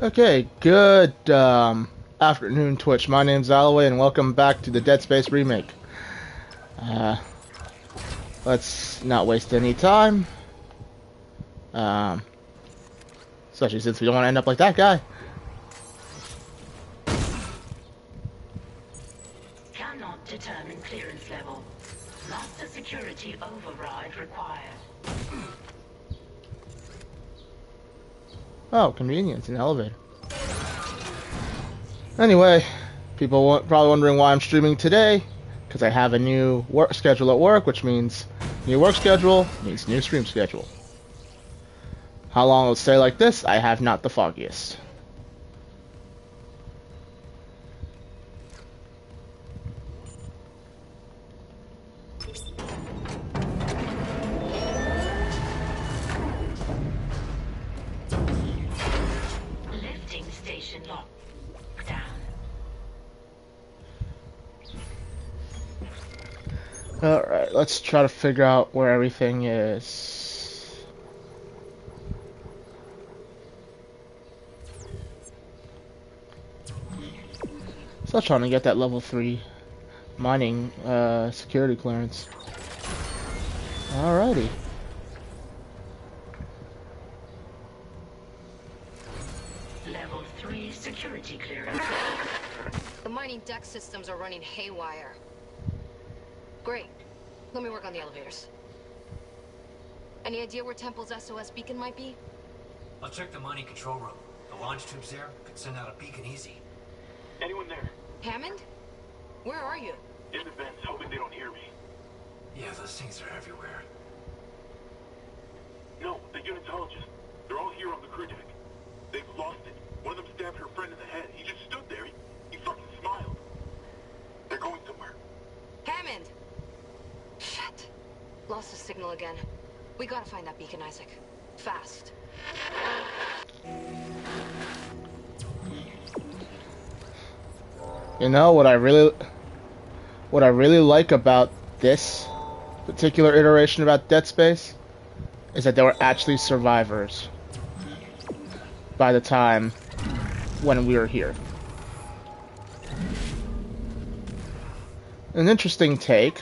Okay, good afternoon, Twitch. My name's Alloway, and welcome back to the Dead Space Remake. Uh, let's not waste any time, um, especially since we don't want to end up like that guy. Cannot determine clearance level. Master security override required. Oh, convenience, an elevator. Anyway, people probably wondering why I'm streaming today, because I have a new work schedule at work, which means new work schedule means new stream schedule. How long it'll stay like this, I have not the foggiest. Lifting station locked down. Alright, let's try to figure out where everything is. Still trying to get that level 3 mining security clearance. Alrighty. Level 3 security clearance. The mining deck systems are running haywire. Great. Let me work on the elevators. Any idea where Temple's SOS beacon might be? I'll check the mining control room. The launch tubes there could send out a beacon easy. Anyone there? Hammond? Where are you? In the vents, hoping they don't hear me. Yeah, those things are everywhere. No, the unitologists. They're all here on the crew deck. They've lost it. One of them stabbed her friend in the head. He just stood there. He fucking smiled. They're going somewhere. Hammond! Shit. Lost the signal again. We gotta find that beacon, Isaac. Fast. You know what I really like about this particular iteration about Dead Space is that there were actually survivors by the time when we were here. An interesting take.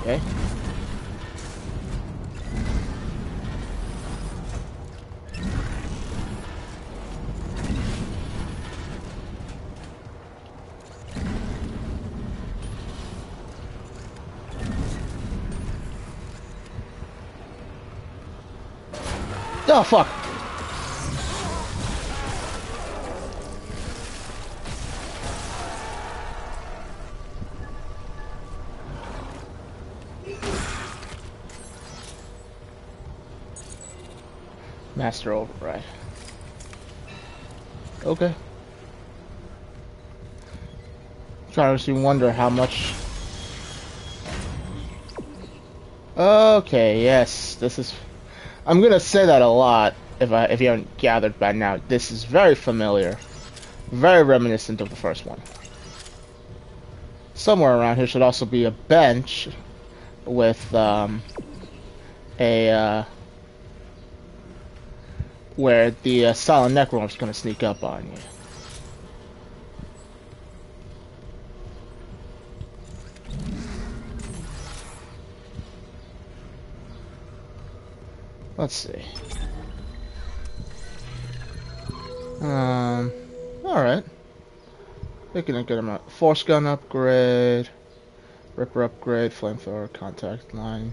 Okay. Oh, fuck. Master override. Okay. Trying to wonder how much. Okay, yes, this is. I'm gonna say that a lot if you haven't gathered by now. This is very familiar, very reminiscent of the first one. Somewhere around here should also be a bench with where the silent necromorph's gonna sneak up on you. Let's see. Alright. Picking a good amount. Force gun upgrade. Ripper upgrade. Flamethrower contact line.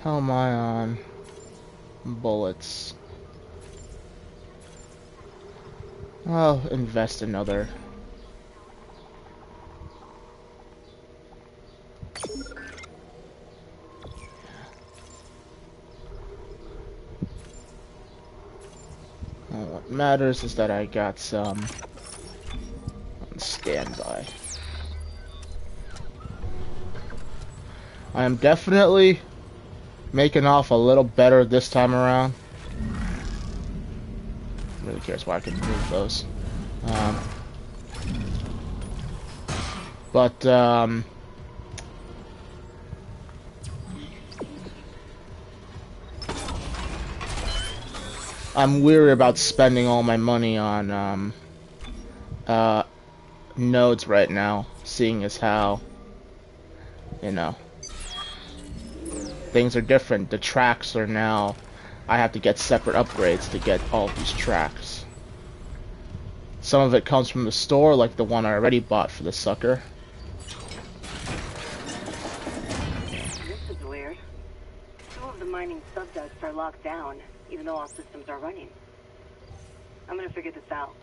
Helm ion. Bullets. I'll invest another. What matters is that I got some on standby. I am definitely making off a little better this time around. Really cares why I can move those. But I'm weary about spending all my money on nodes right now, seeing as how, you know, things are different. The tracks are now, I have to get separate upgrades to get all of these tracks. Some of it comes from the store, like the one I already bought for the sucker. This is weird. Two of the mining subducts are locked down, even though all systems are running. I'm gonna figure this out.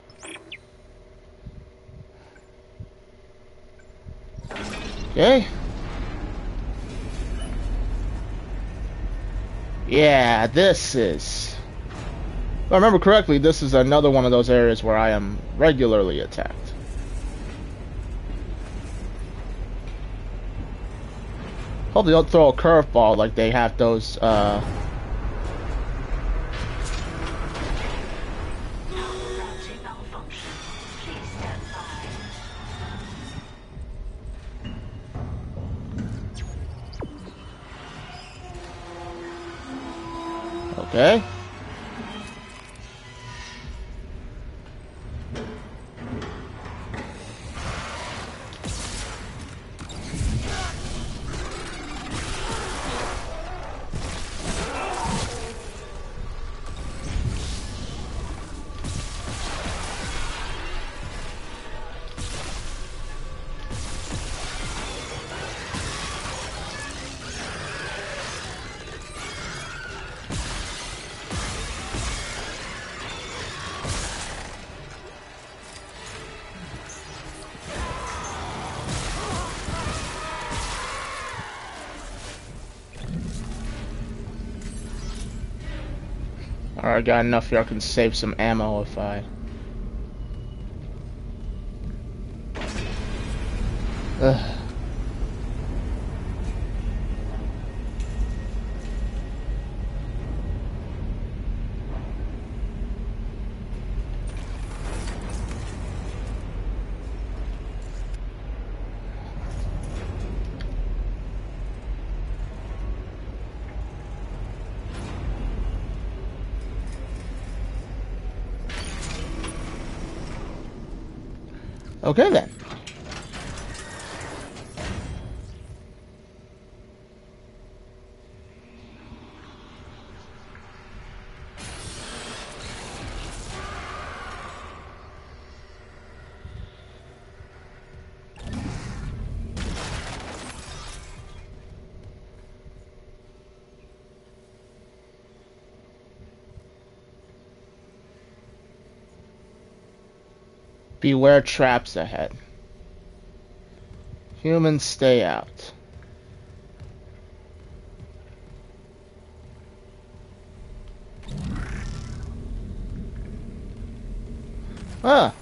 Okay. Yeah, this is... If I remember correctly, this is another one of those areas where I am regularly attacked. Hope they don't throw a curveball like they have those, Routing malfunction. Please stand by. Okay. Alright, I got enough here. I can save some ammo if I... Ugh. Okay then. Beware traps ahead. Humans, stay out. Ah.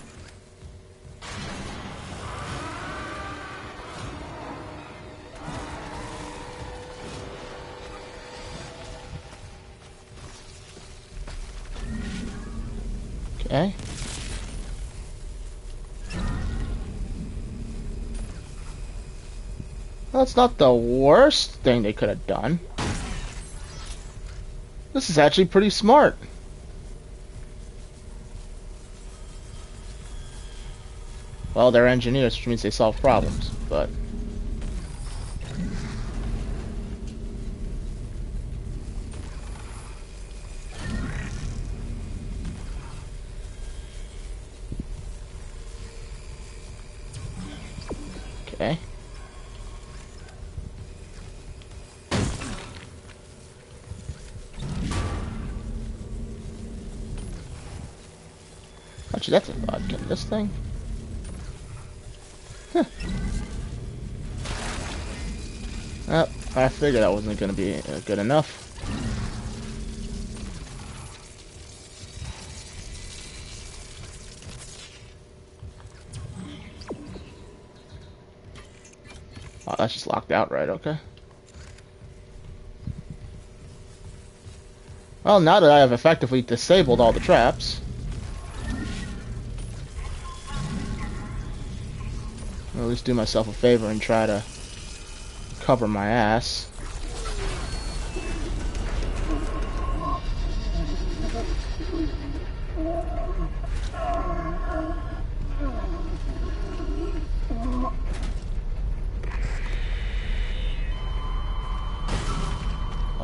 Okay. That's not the worst thing they could have done. This is actually pretty smart. Well, they're engineers, which means they solve problems, but... Okay. Actually, that's a thought. Can this thing? Huh. Well, I figured that wasn't going to be good enough. Oh, that's just locked out, right? Okay. Well, now that I have effectively disabled all the traps, I'll at least do myself a favor and try to cover my ass.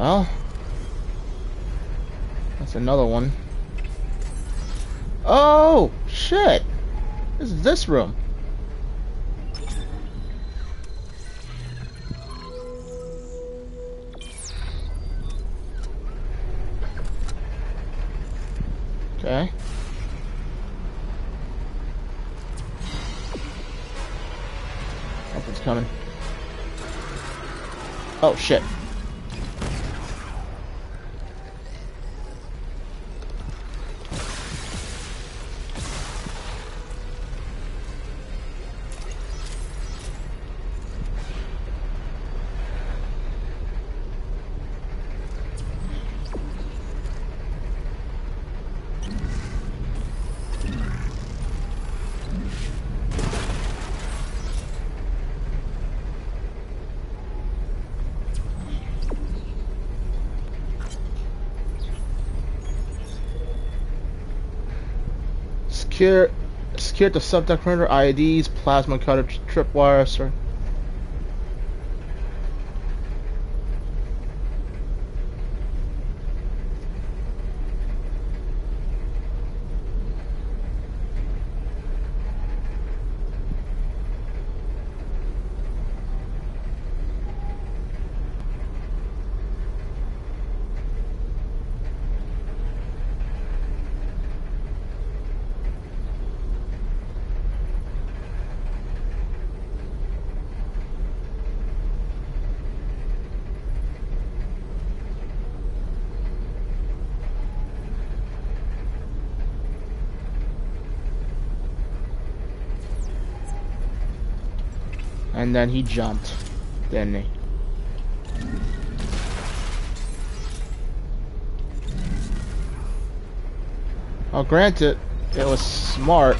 Well, that's another one. Oh, shit! This is this room. Okay. Something's coming. Oh, shit. Secure the subduct printer, IEDs, plasma cutter, tripwire, sir. And then he jumped, didn't he? I'll grant it, it was smart.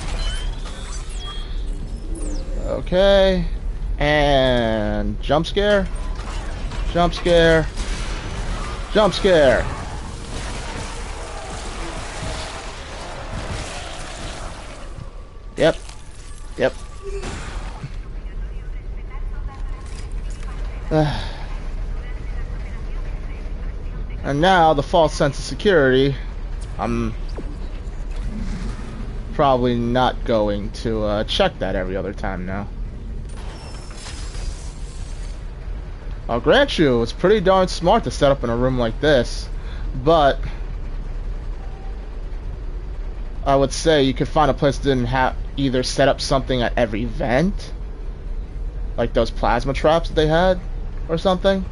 Okay. And jump scare. Jump scare. Jump scare. Yep. Yep. And now the false sense of security. I'm probably not going to check that every other time now. I'll grant you, it's pretty darn smart to set up in a room like this, but I would say you could find a place that didn't have either set up something at every vent, like those plasma traps that they had, or something.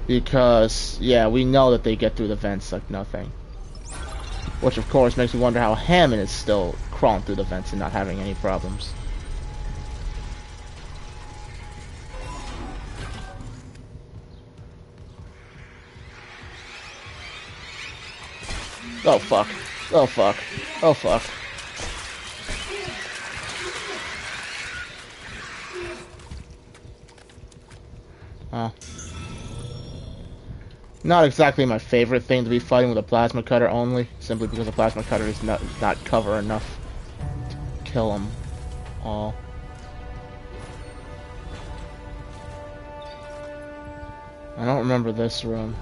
Because, yeah, we know that they get through the vents like nothing. Which, of course, makes me wonder how Hammond is still crawling through the vents and not having any problems. Oh, fuck. Oh, fuck. Oh, fuck. Not exactly my favorite thing to be fighting with a plasma cutter only, simply because a plasma cutter is not cover enough to kill them all. I don't remember this room.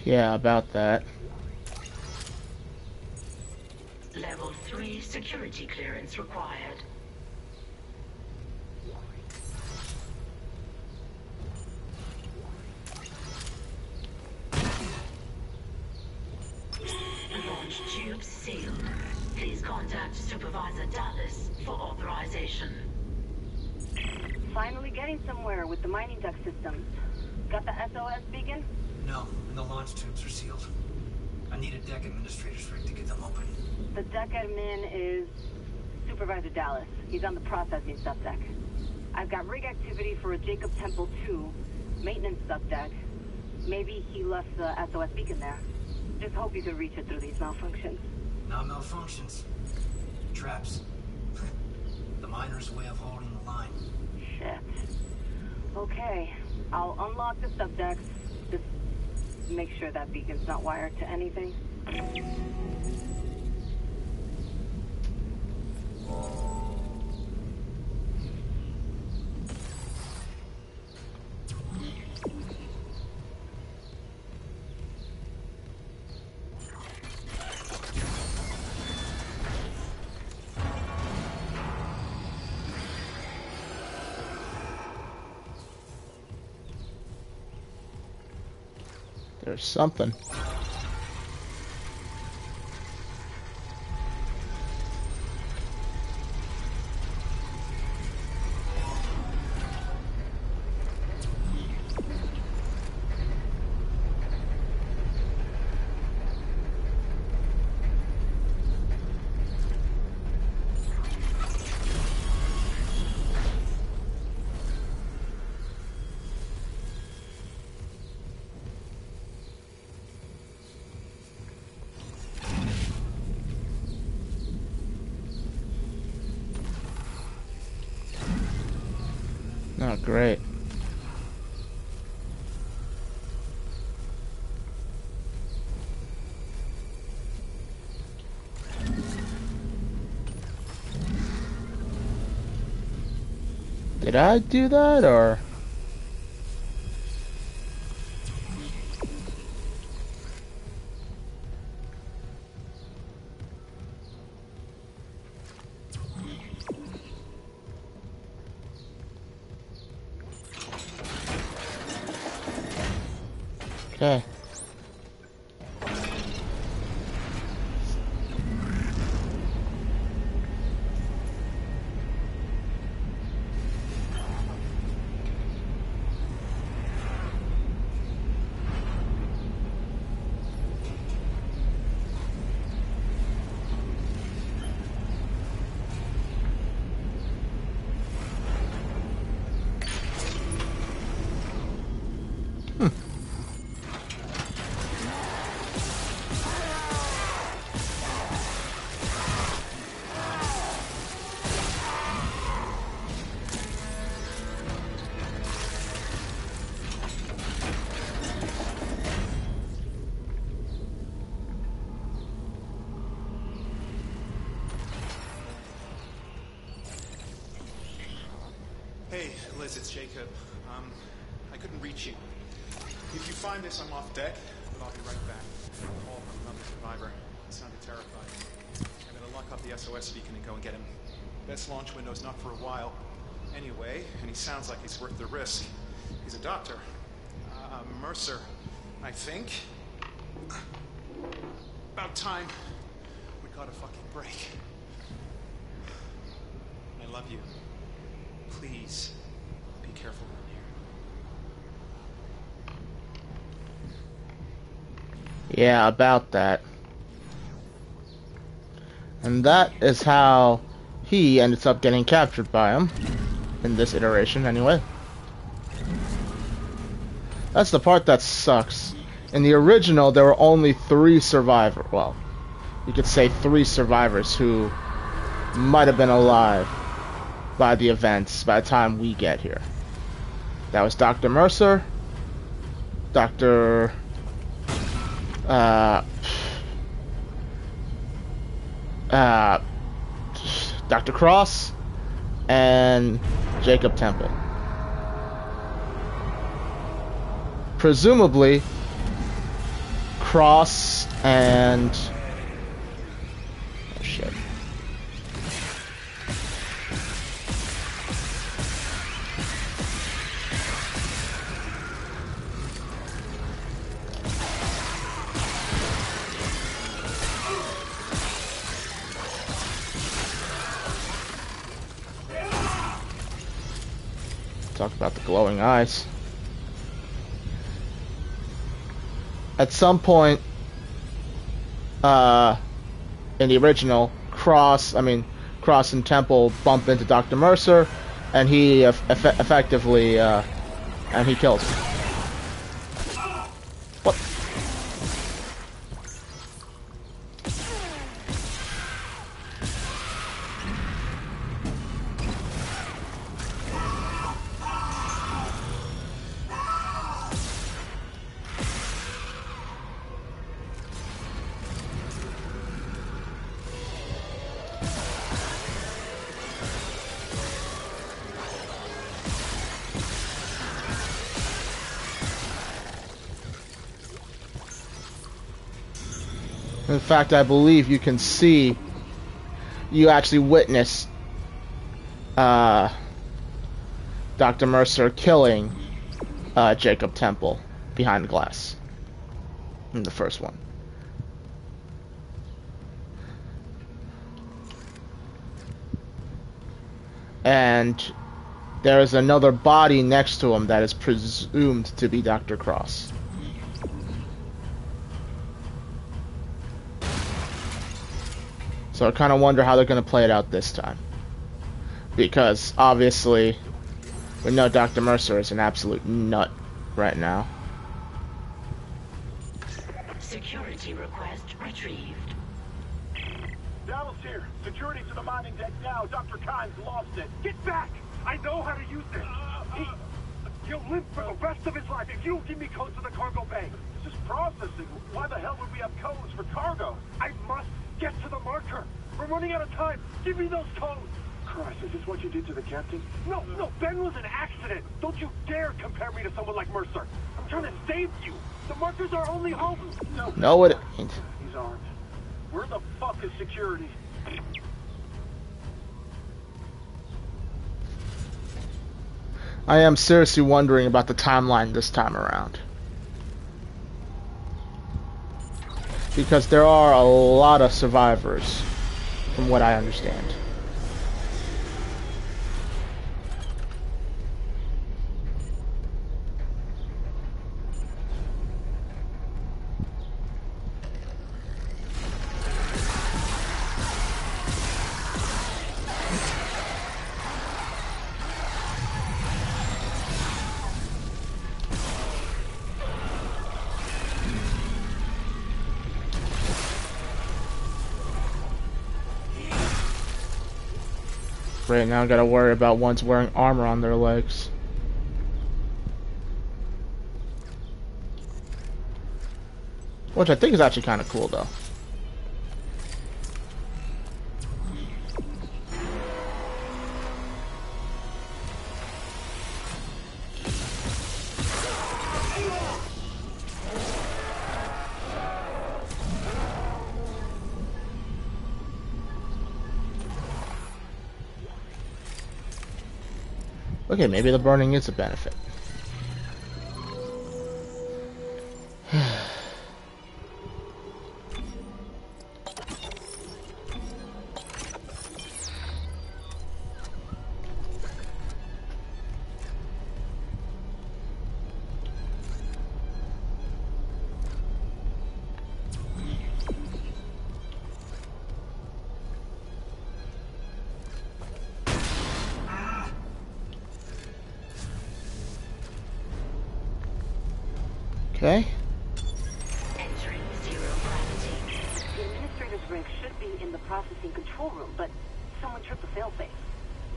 Yeah, about that. Level 3 security clearance required. Launch tube sealed. Please contact Supervisor Dallas for authorization. Finally getting somewhere with the mining duct systems. Got the SOS beacon? No, and the launch tubes are sealed. I need a deck administrator's rig to get them open. The deck admin is Supervisor Dallas. He's on the processing subdeck. I've got rig activity for a Jacob Temple 2, maintenance subdeck. Maybe he left the SOS beacon there. Just hope you can reach it through these malfunctions. Not malfunctions. Traps. The miner's way of holding the line. Shit. Okay, I'll unlock the subdecks. Just make sure that beacon's not wired to anything. There's something. Oh, great. Did I do that, or? Okay. Hey, Liz, it's Jacob. I couldn't reach you. If you find this, I'm off deck, but I'll be right back. A call from another survivor. He sounded terrified. I'm gonna lock up the SOS beacon and go and get him. Best launch window's not for a while. Anyway, and he sounds like he's worth the risk. He's a doctor. Mercer, I think. About time we got a fucking break. I love you. Please, be careful down here. Yeah, about that. And that is how he ended up getting captured by him. In this iteration, anyway. That's the part that sucks. In the original, there were only 3 survivors. Well, you could say 3 survivors who might have been alive by the events by the time we get here. That was Dr. Mercer, Dr. Dr. Cross, and Jacob Temple. Presumably, Cross and... oh shit. Talk about the glowing eyes. At some point, in the original, Cross Cross and Temple bump into Dr. Mercer, and he effectively and he kills him. What? In fact, I believe you can see, you actually witness Dr. Mercer killing Jacob Temple behind the glass in the first one. And there is another body next to him that is presumed to be Dr. Cross. So I kind of wonder how they're going to play it out this time. Because, obviously, we know Dr. Mercer is an absolute nut right now. Security request retrieved. Dallas here. Security to the mining deck now. Dr. Kimes lost it. Get back! I know how to use it. He'll live for the rest of his life if you don't give me codes to the cargo bay. This is processing. Why the hell would we have codes for cargo? I must get to the marker. We're running out of time. Give me those codes. Christ, is this what you did to the captain? No, Ben was an accident. Don't you dare compare me to someone like Mercer. I'm trying to save you. The marker's our only hope. No, it ain't. These aren't. Where the fuck is security? I am seriously wondering about the timeline this time around. Because there are a lot of survivors, from what I understand. Right now I gotta worry about ones wearing armor on their legs. Which I think is actually kind of cool though. Okay, maybe the burning is a benefit. Okay. Entering zero gravity. The administrator's rig should be in the processing control room, but someone tripped the failsafe.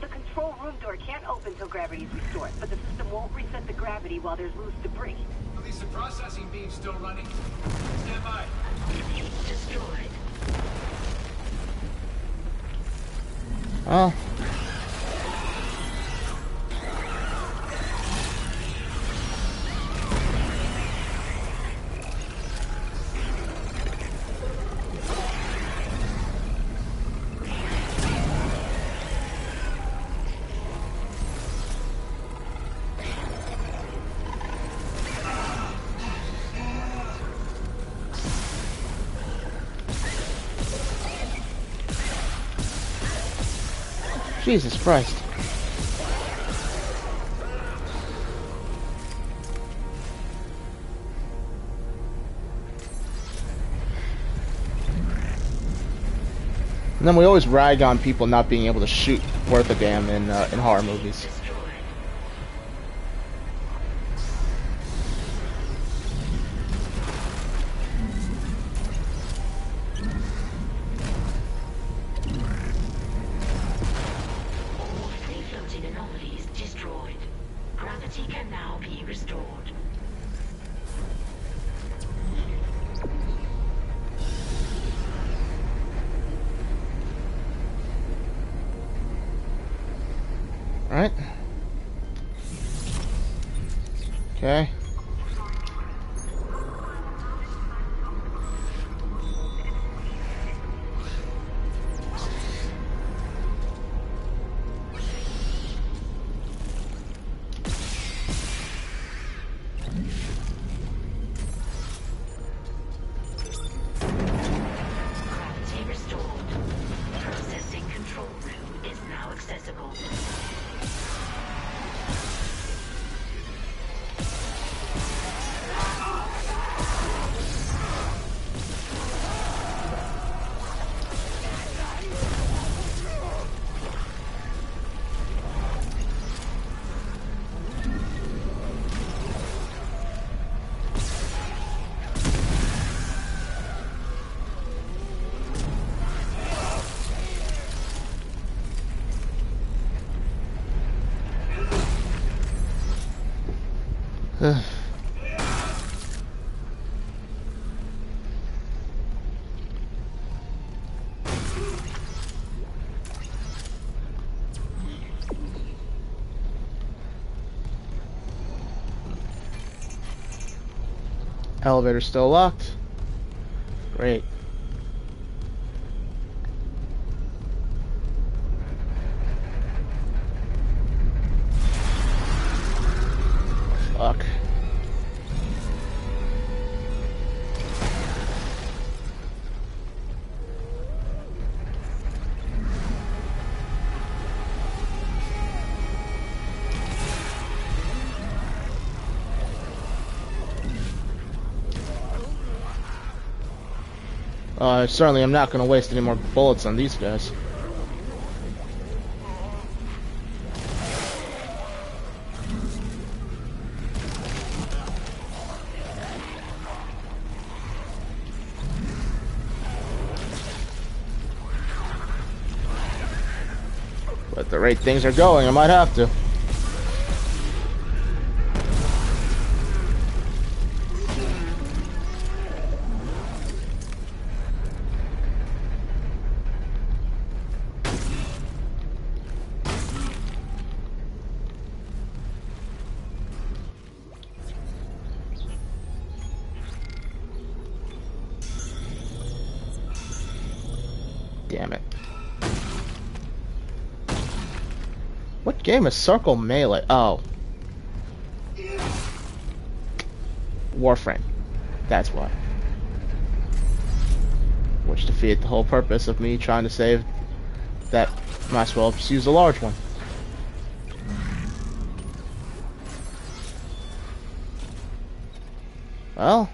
The control room door can't open till gravity is restored, but the system won't reset the gravity while there's loose debris. At least the processing beam's still running. Stand by. Beam destroyed. Oh. Jesus Christ. And then we always rag on people not being able to shoot worth a damn in horror movies. Destroyed. All free-floating anomalies destroyed. Gravity can now be restored. Alright. Okay. Gravity restored. Processing control room is now accessible. Elevator's still locked. Great. Fuck. Certainly I'm not going to waste any more bullets on these guys. But at the rate things are going, I might have to. Damn it. What game is Circle Melee? Oh. Warframe. That's why. Which defeated the whole purpose of me trying to save that. Might as well just use a large one. Well,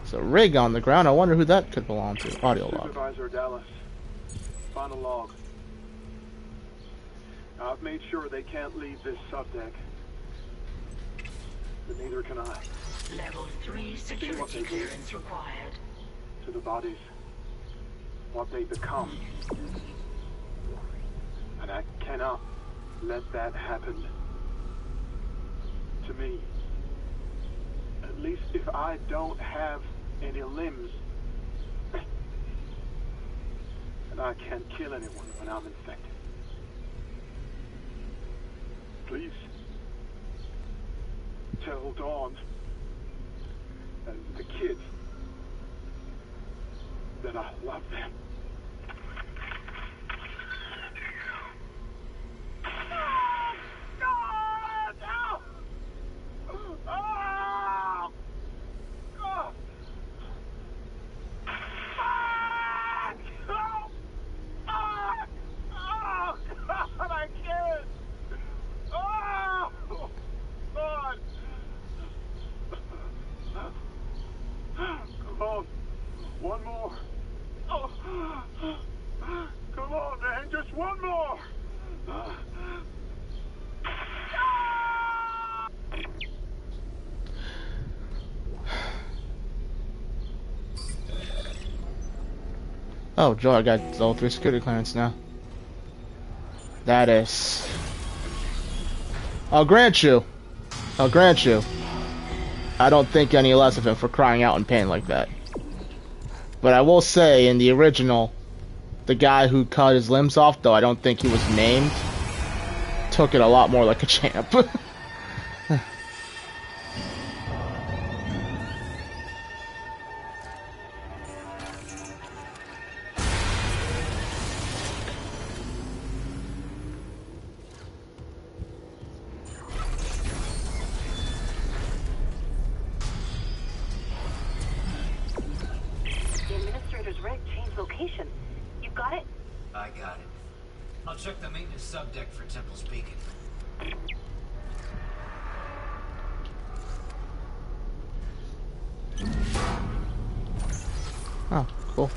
it's a rig on the ground. I wonder who that could belong to. Audio log. Supervisor Dallas, final log. I've made sure they can't leave this subdeck. But neither can I. Level 3 security clearance required. To the bodies. What they become. And I cannot let that happen to me. At least if I don't have any limbs. And I can't kill anyone when I'm infected. Please. Tell Dawn and the kids that I love them. One more. Come on, man, just one more. Oh, Joe, I got all 3 security clearance now. That is... I'll grant you. I'll grant you. I don't think any less of him for crying out in pain like that. But I will say, in the original, the guy who cut his limbs off, though I don't think he was named, took it a lot more like a champ. The administrator's rig changed location. You got it? I got it. I'll check the maintenance subdeck for Temple's Beacon. Oh, cool.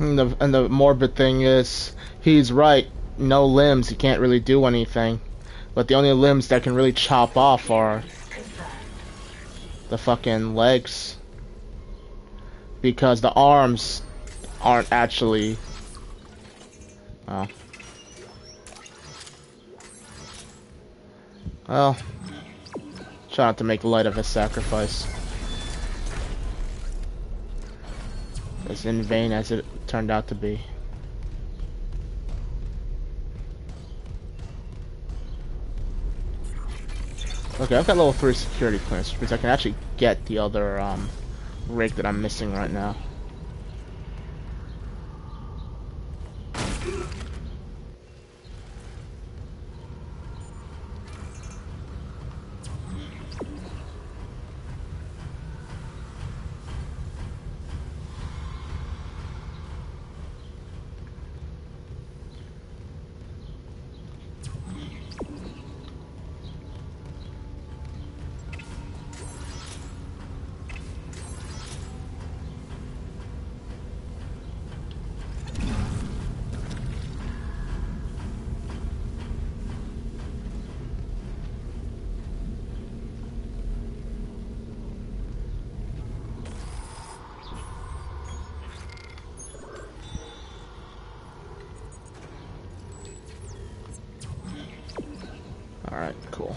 And the morbid thing is, he's right. No limbs, he can't really do anything. But the only limbs that can really chop off are the fucking legs. Because the arms aren't actually... Oh. Well, try not to make light of his sacrifice. As in vain as it turned out to be. Okay, I've got level 3 security clearance, which means I can actually get the other rig that I'm missing right now. Alright, cool.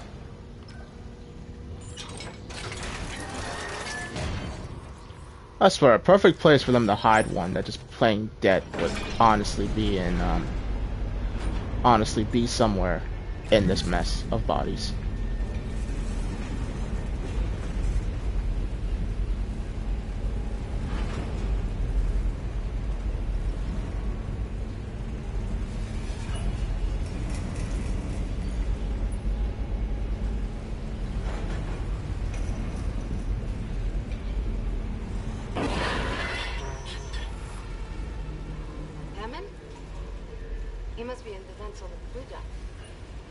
I swear, a perfect place for them to hide one that just playing dead would honestly be in, honestly be somewhere in this mess of bodies. Hammond? He must be in the vents on the blue deck.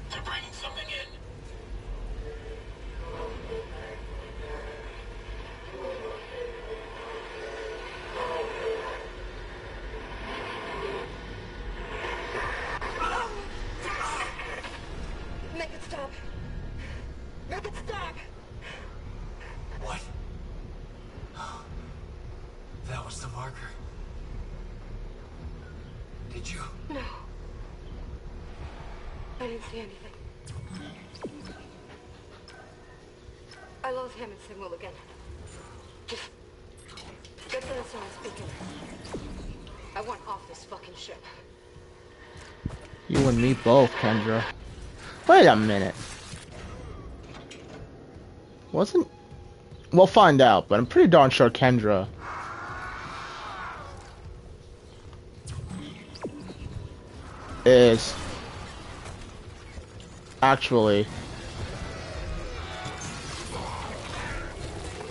They're bringing something in. Make it stop! Make it stop! What? That was the marker. Did you? No. I didn't see anything. I lost Hammond signal again. Just get to the sound speaker. I want off this fucking ship. You and me both, Kendra. Wait a minute. Wasn't... We'll find out, but I'm pretty darn sure Kendra... is... actually...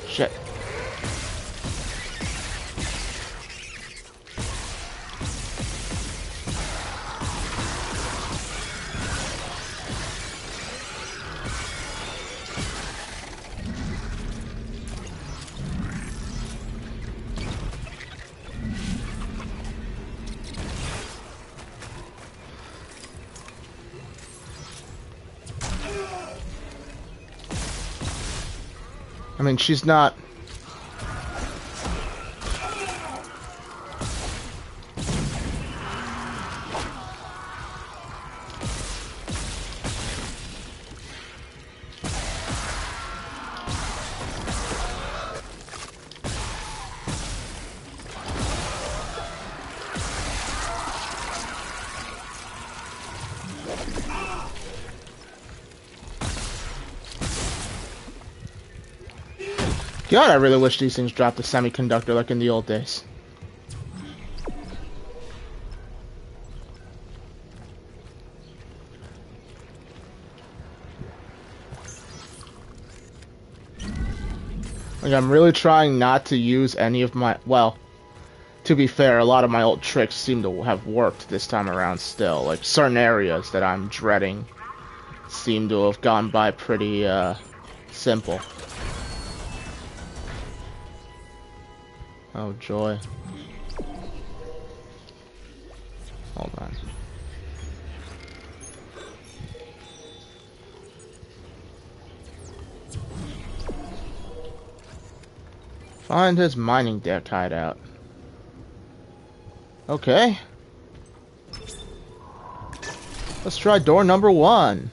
Shit. I mean, she's not... God, I really wish these things dropped a semiconductor like in the old days. Like, I'm really trying not to use any of my... Well, to be fair, a lot of my old tricks seem to have worked this time around still. Like, certain areas that I'm dreading seem to have gone by pretty, simple. Oh, joy. Hold on. Find his mining deck hideout. Okay. Let's try door number 1.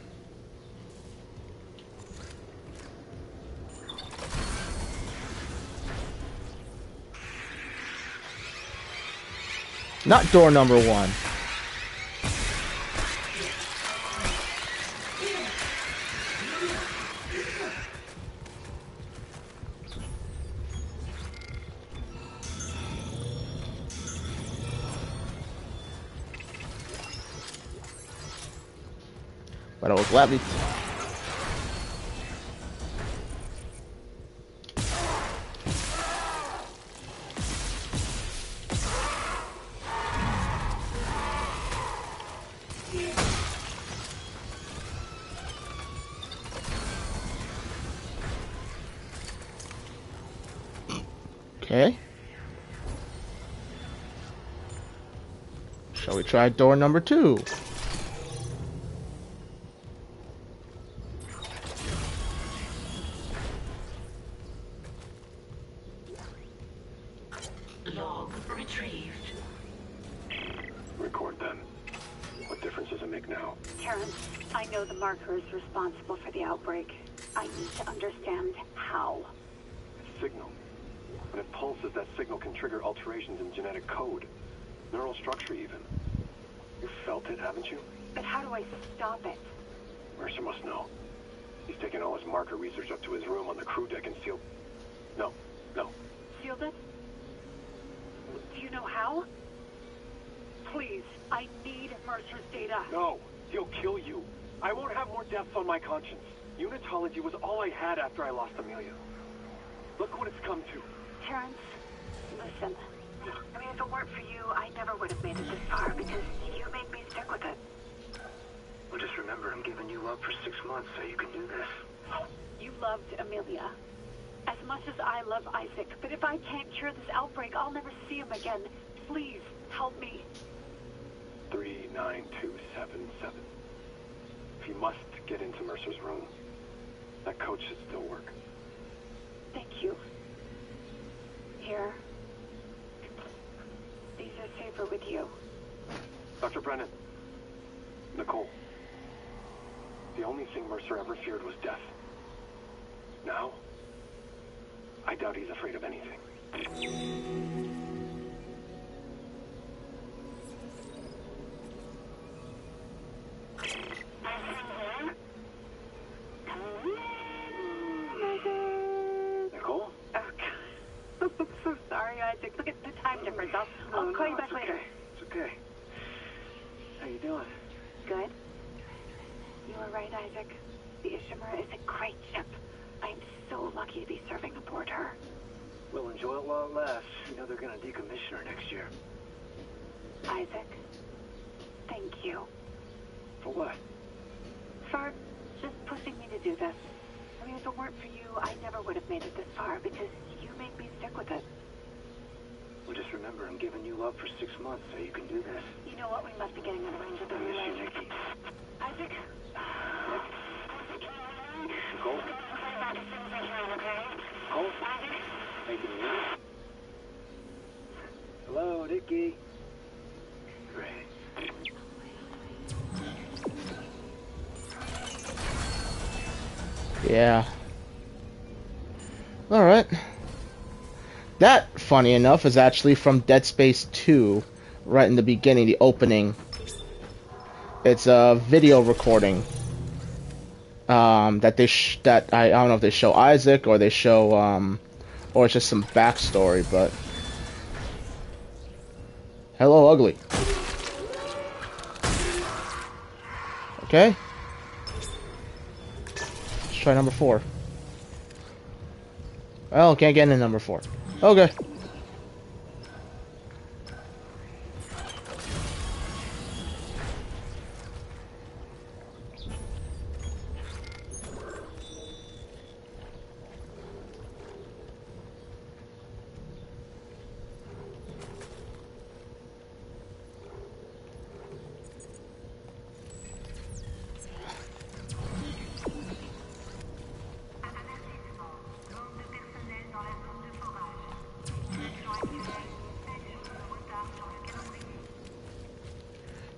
Not door number 1. But I will gladly... Okay. Shall we try door number 2? Log retrieved. Record them. What difference does it make now? Terrence, I know the marker is responsible for the outbreak. I need to understand how. Signal. When it pulses, that signal can trigger alterations in genetic code. Neural structure, even. You felt it, haven't you? But how do I stop it? Mercer must know. He's taken all his marker research up to his room on the crew deck and sealed... No. Sealed it? Do you know how? Please, I need Mercer's data. No, he'll kill you. I won't have more deaths on my conscience. Unitology was all I had after I lost Amelia. Look what it's come to. Terrence, listen. I mean, if it weren't for you, I never would have made it this far because you made me stick with it. Well, just remember, I'm giving you up for 6 months so you can do this. You loved Amelia as much as I love Isaac, but if I can't cure this outbreak, I'll never see him again. Please, help me. 39277. If you must get into Mercer's room, that code should still work. Thank you. Here. These are safer with you. Dr. Brennan. Nicole. The only thing Mercer ever feared was death. Now, I doubt he's afraid of anything. Nicole? Oh, God. I'm so sorry, Isaac. Look at the time difference. I'll call you back later. It's okay. How you doing? Good. You were right, Isaac. The Ishimura is a great ship. I'm so lucky to be serving aboard her. We'll enjoy it while it lasts. You know they're gonna decommission her next year. Isaac, thank you For what? for just pushing me to do this. I mean, if it weren't for you, I never would have made it this far because you made me stick with it. Well, just remember, I'm giving you up for 6 months so you can do this. You know what? We must be getting out of range of the I miss you, relay. Nikki. Isaac? Nicole? I'll call you back as soon as I can, okay? call? Maybe. Hello, Dickie. Great. Yeah. Alright. That, funny enough, is actually from Dead Space 2, right in the beginning, the opening. It's a video recording. That that I don't know if they show Isaac or they show, or it's just some backstory, but... Hello, ugly. Okay. Let's try number 4. Well, can't get into number 4. Okay.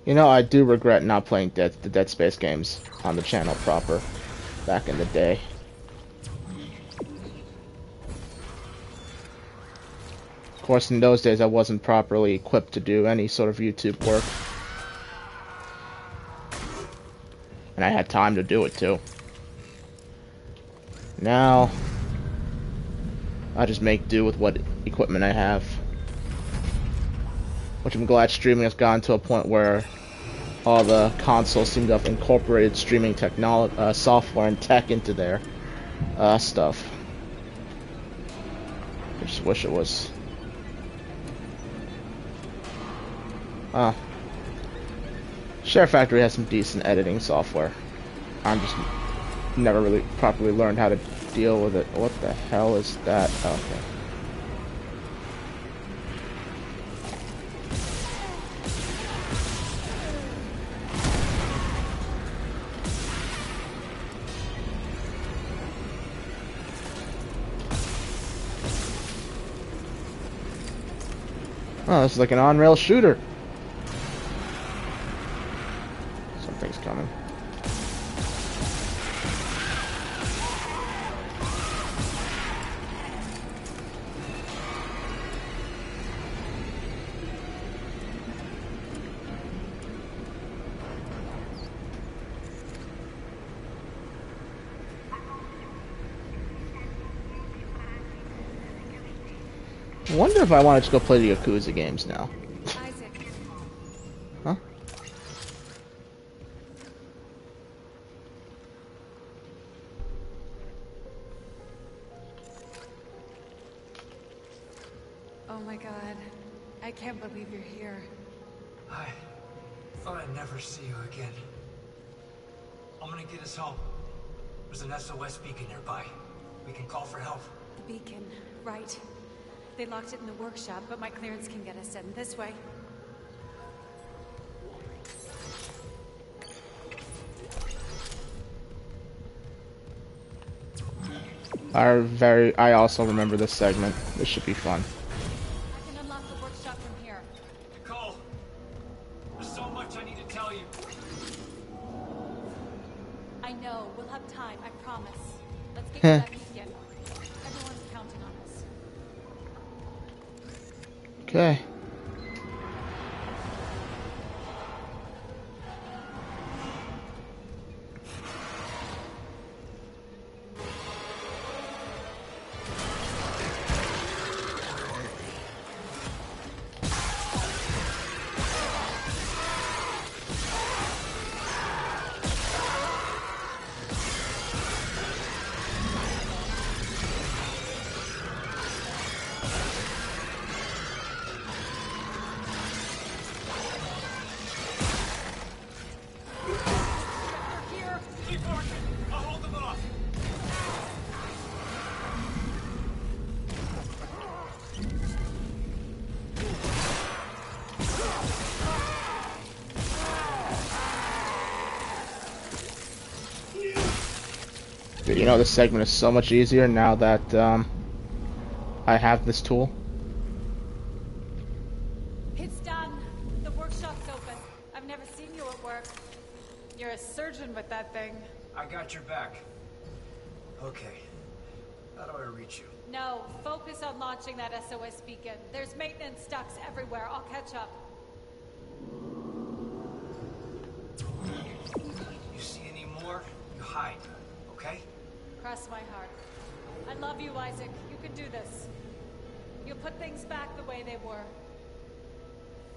You know, I do regret not playing the Dead Space games on the channel proper back in the day. Of course, in those days, I wasn't properly equipped to do any sort of YouTube work. And I had time to do it, too. Now, I just make do with what equipment I have. Which I'm glad streaming has gotten to a point where all the consoles seem to have incorporated streaming technology, software and tech into their stuff. I just wish it was. Share Factory has some decent editing software. I'm just never really properly learned how to deal with it. What the hell is that? Okay. Oh, this is like an on-rail shooter. Something's coming. I wonder if I wanted to go play the Yakuza games now. Isaac. Huh? Oh my god. I can't believe you're here. I thought I'd never see you again. I'm gonna get us home. There's an SOS beacon nearby. We can call for help. The beacon, right. They locked it in the workshop, but my clearance can get us in this way. I also remember this segment. This should be fun. I can unlock the workshop from here. Nicole, there's so much I need to tell you. I know. We'll have time. I promise. Let's get to that beacon. Everyone's counting on us. Okay. Here, keep working. I'll hold them off. You know, this segment is so much easier now that I have this tool. It's done. The workshop's open. I've never seen you at work. You're a surgeon with that thing. I got your back. Okay. How do I reach you? No, focus on launching that SOS beacon. There's maintenance ducts everywhere. I'll catch up. You see any more? You hide. Okay? Cross my heart. I love you, Isaac. You can do this. You'll put things back the way they were.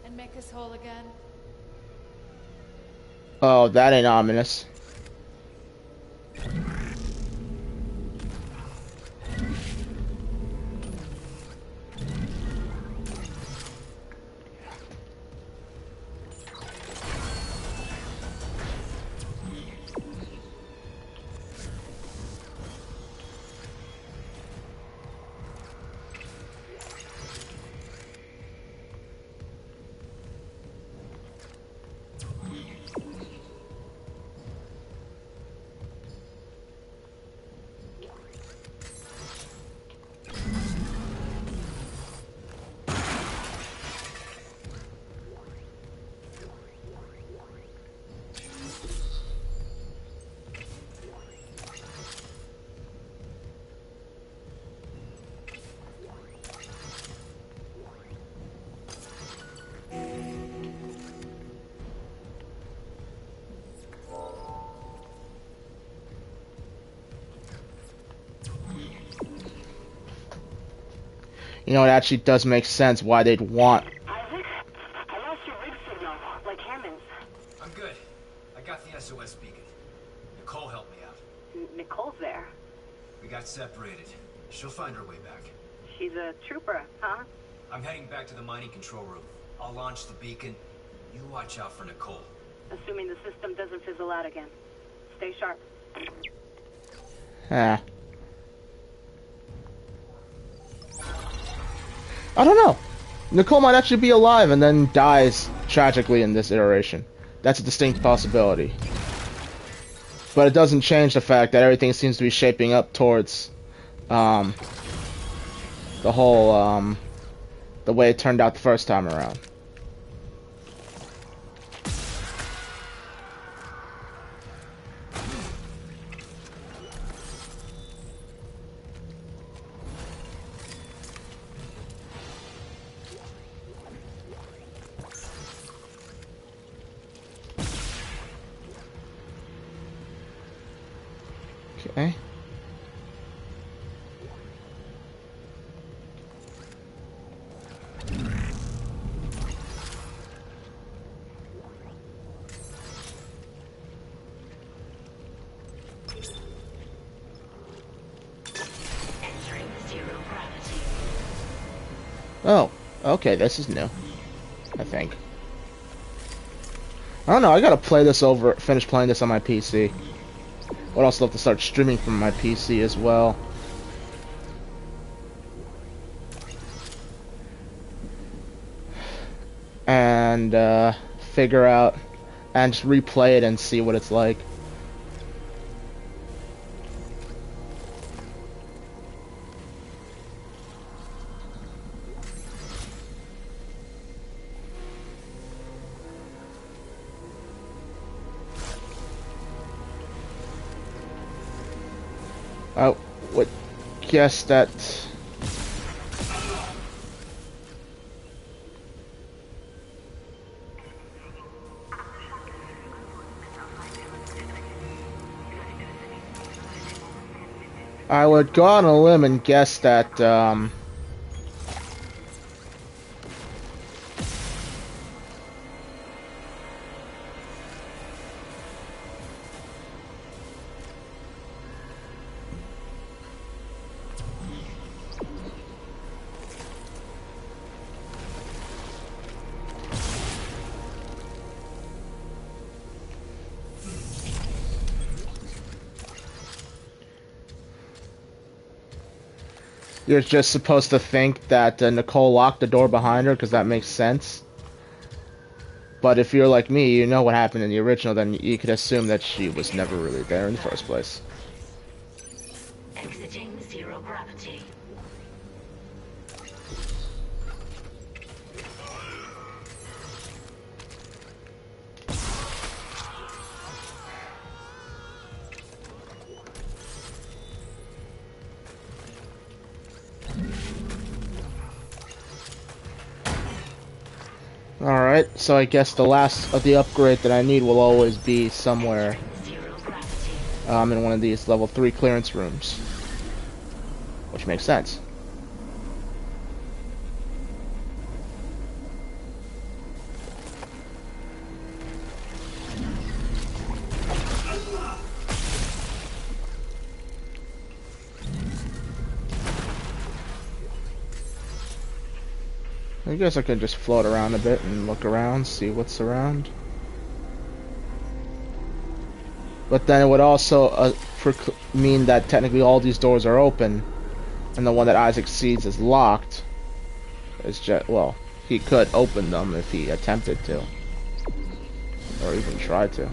And make us whole again. Oh, that ain't ominous. You know, it actually does make sense why they'd want. Isaac, I lost your rig signal, like Hammond's. I'm good. I got the SOS beacon. Nicole helped me out. Nicole's there. We got separated. She'll find her way back. She's a trooper, huh? I'm heading back to the mining control room. I'll launch the beacon. You watch out for Nicole. Assuming the system doesn't fizzle out again. Stay sharp. Ah. I don't know. Nicole might actually be alive and then dies tragically in this iteration. That's a distinct possibility. But it doesn't change the fact that everything seems to be shaping up towards the whole the way it turned out the first time around. Okay. Entering zero gravity. Oh, okay, this is new. I think. I don't know, I gotta play this over, finish playing this on my PC. Would also love to start streaming from my PC as well. And figure out and just replay it and see what it's like. I would guess that I would go on a limb and guess that you're just supposed to think that Nicole locked the door behind her because that makes sense. But if you're like me, you know what happened in the original, then you could assume that she was never really there in the first place. Exiting zero gravity. So I guess the last of the upgrade that I need will always be somewhere Zero gravity. in one of these level 3 clearance rooms. Which makes sense. I guess I could just float around a bit and look around, see what's around. But then it would also mean that technically all these doors are open, and the one that Isaac sees is locked. It's just, well, he could open them if he attempted to, or even tried to.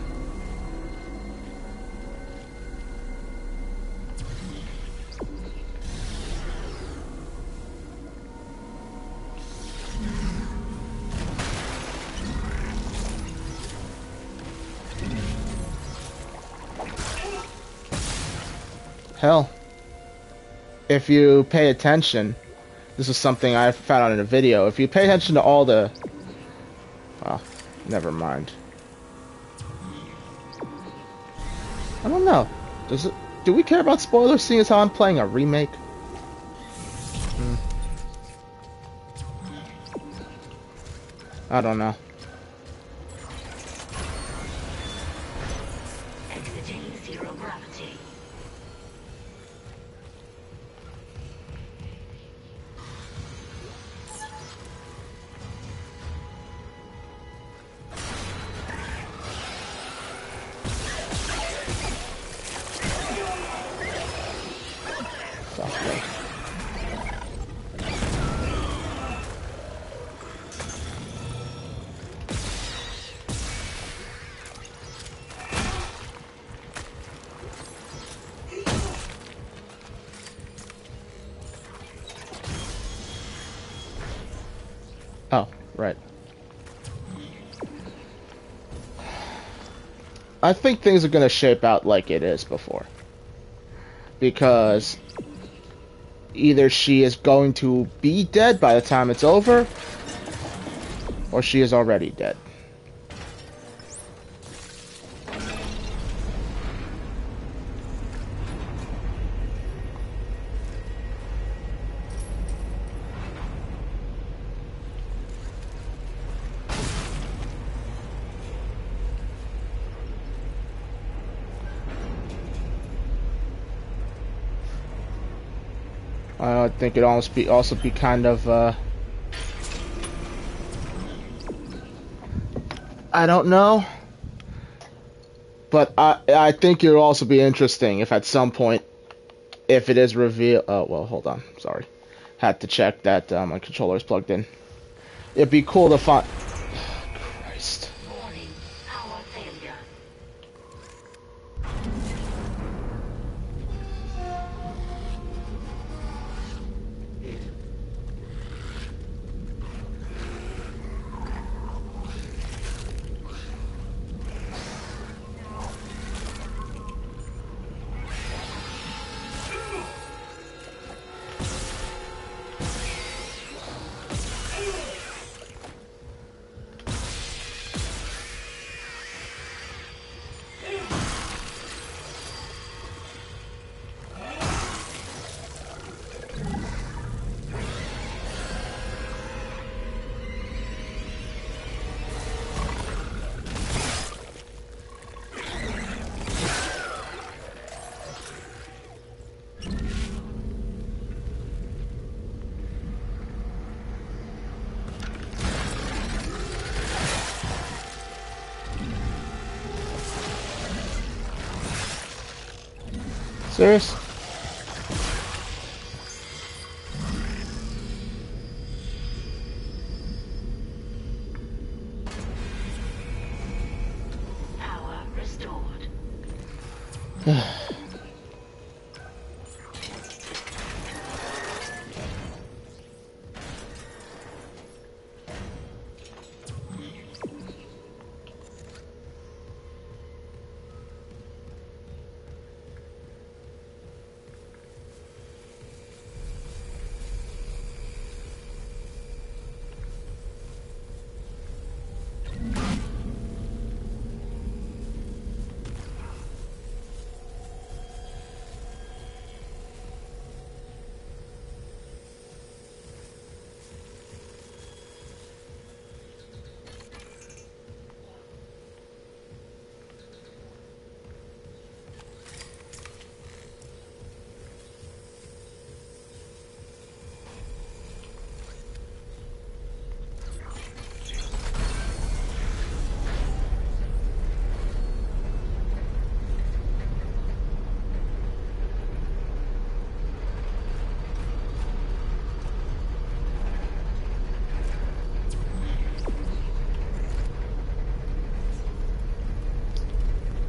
Hell, if you pay attention, this is something I found out in a video. If you pay attention to all the... well, never mind. I don't know. Do we care about spoilers seeing as how I'm playing a remake? I don't know. Exiting zero gravity. Softly. Oh, right. I think things are going to shape out like it is before. Because either she is going to be dead by the time it's over, or she is already dead. I think it also be kind of I don't know, but I think it'll also be interesting if at some point, if it is revealed. Oh well, hold on, sorry, had to check that my controller is plugged in. It'd be cool to find. Christ. Warning. Power failure. Serious? Power restored.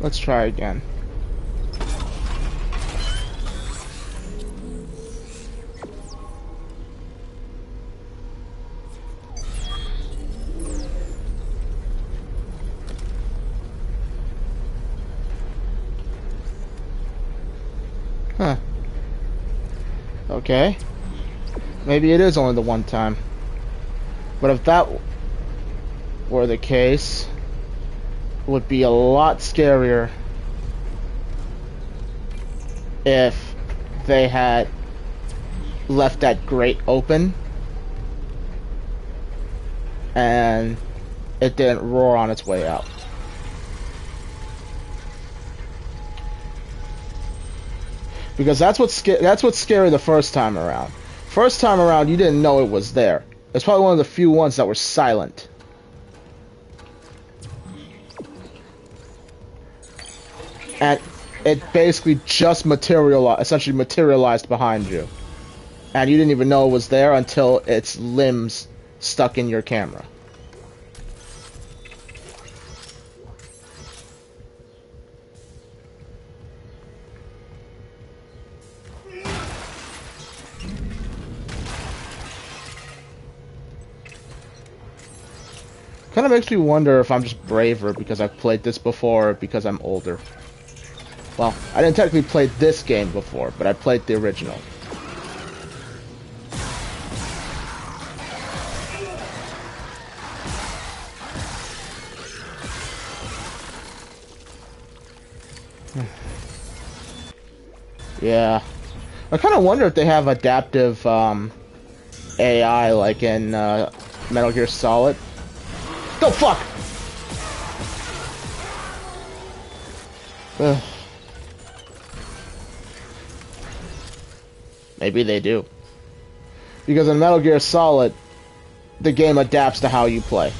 Let's try again. Huh. Okay. Maybe it is only the one time. But if that were the case, it would be a lot scarier if they had left that grate open and it didn't roar on its way out. Because that's what's scary the first time around. First time around, you didn't know it was there. It's probably one of the few ones that were silent. And it basically just essentially materialized behind you. And you didn't even know it was there until its limbs stuck in your camera. Kind of makes me wonder if I'm just braver because I've played this before or because I'm older. Well, I didn't technically play this game before, but I played the original. Yeah. I kind of wonder if they have adaptive AI like in Metal Gear Solid. Go fuck! Ugh. Maybe they do. Because in Metal Gear Solid, the game adapts to how you play.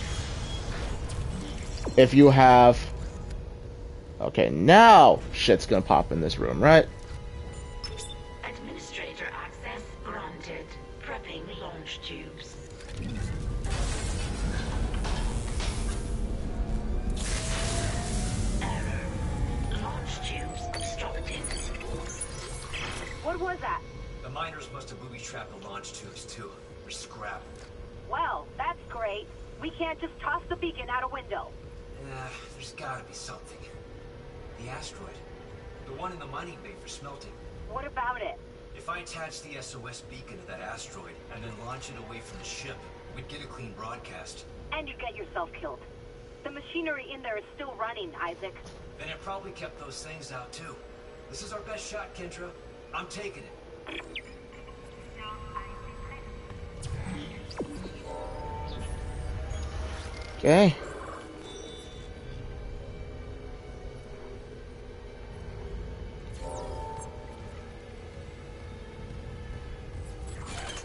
If you have... Okay, now shit's gonna pop in this room, right? Administrator access granted. Prepping launch tubes. Error. Launch tubes obstructed. What was that? The miners must have booby-trapped the launch tubes, too. They're scrap. Well, that's great. We can't just toss the beacon out a window. There's gotta be something. The asteroid. The one in the mining bay for smelting. What about it? If I attach the SOS beacon to that asteroid and then launch it away from the ship, we'd get a clean broadcast. And you'd get yourself killed. The machinery in there is still running, Isaac. Then it probably kept those things out, too. This is our best shot, Kendra. I'm taking it. Okay.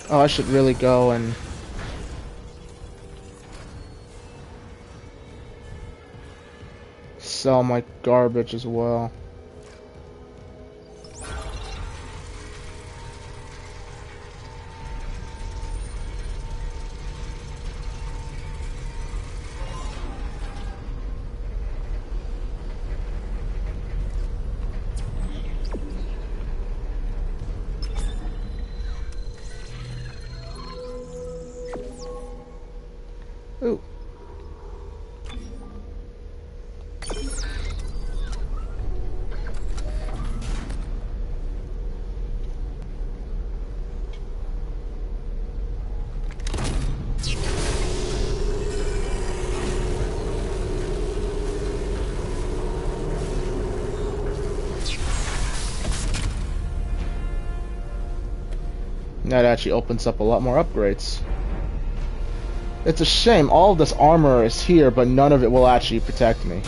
Oh, I should really go and... sell my garbage as well. Ooh. That actually opens up a lot more upgrades. It's a shame all of this armor is here, but none of it will actually protect me.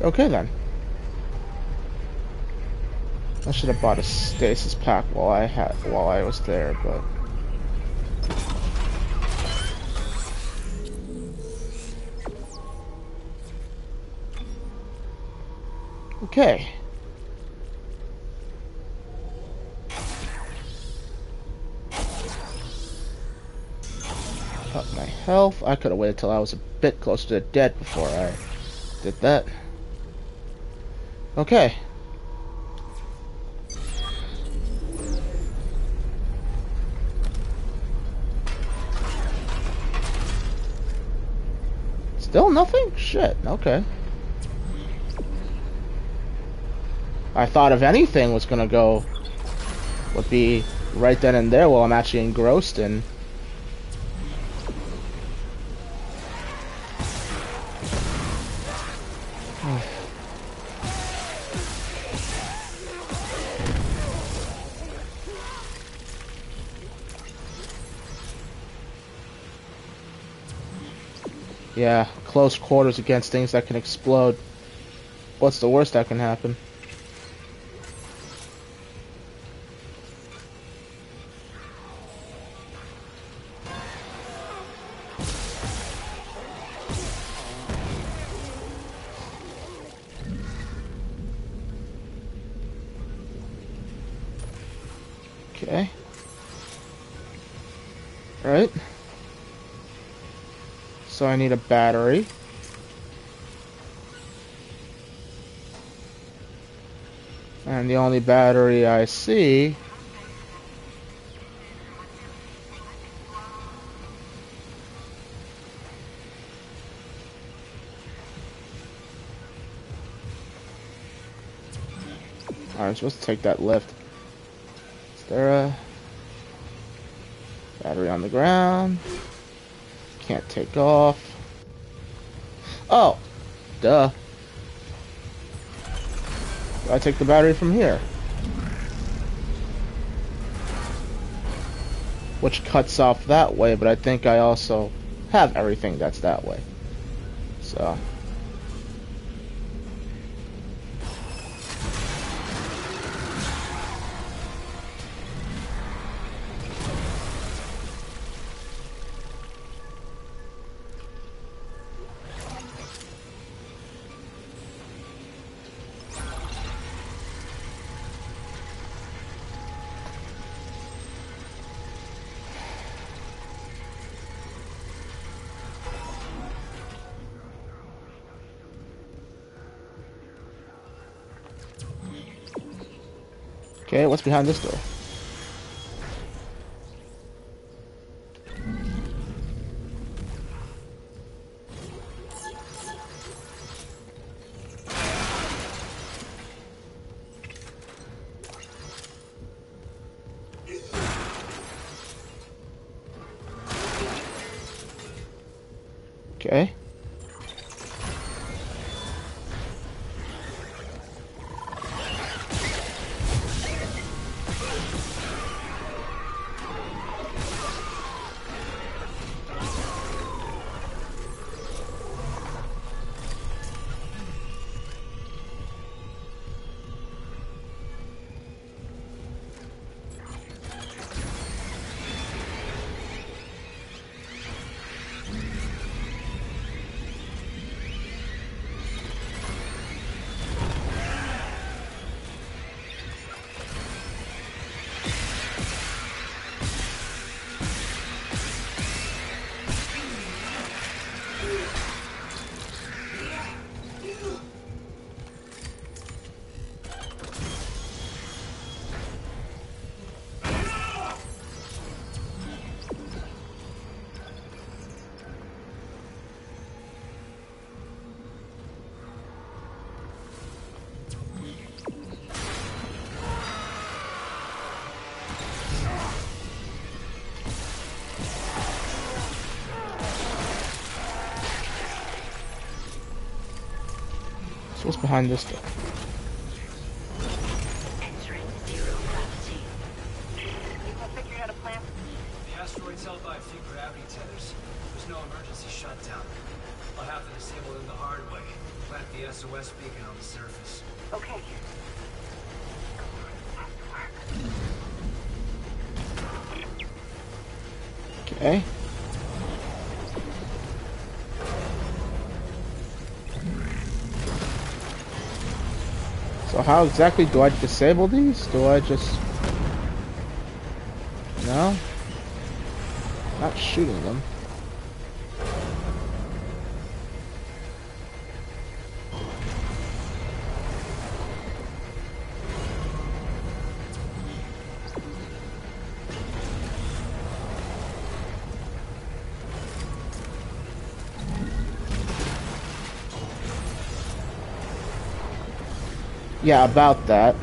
Okay then. I should have bought a stasis pack while I was there, but okay. Up my health. I could have waited till I was a bit closer to dead before I did that. Okay. Still nothing? Shit, okay. I thought if anything was gonna go, would be right then and there while I'm actually engrossed in. Yeah, close quarters against things that can explode. What's the worst that can happen? Okay. Right. So I need a battery. And the only battery I see I'm supposed to take that lift. Is there a battery on the ground? Can't take off. Oh! Duh. I take the battery from here. Which cuts off that way, but I think I also have everything that's that way. So... Okay, what's behind this door? Okay. So what's behind this door? Entering zero gravity. I figured out a plan. The asteroid's held by a few gravity tethers. There's no emergency shutdown. I'll have to disable them the hard way. Plant the SOS beacon on the surface. Okay. Okay. So how exactly do I disable these? Do I just... No? Not shooting them. Yeah, about that.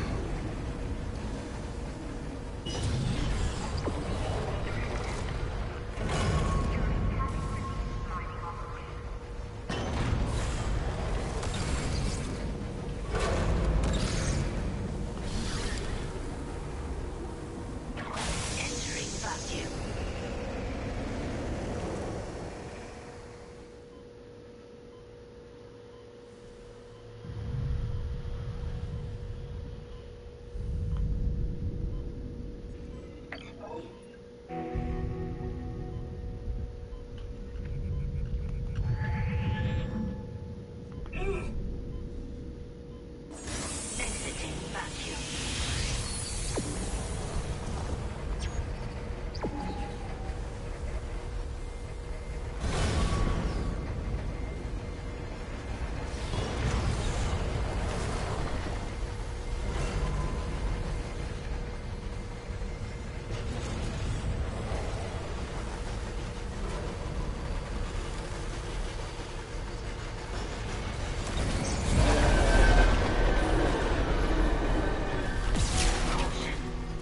Entering vacuum. Exiting vacuum. Caution.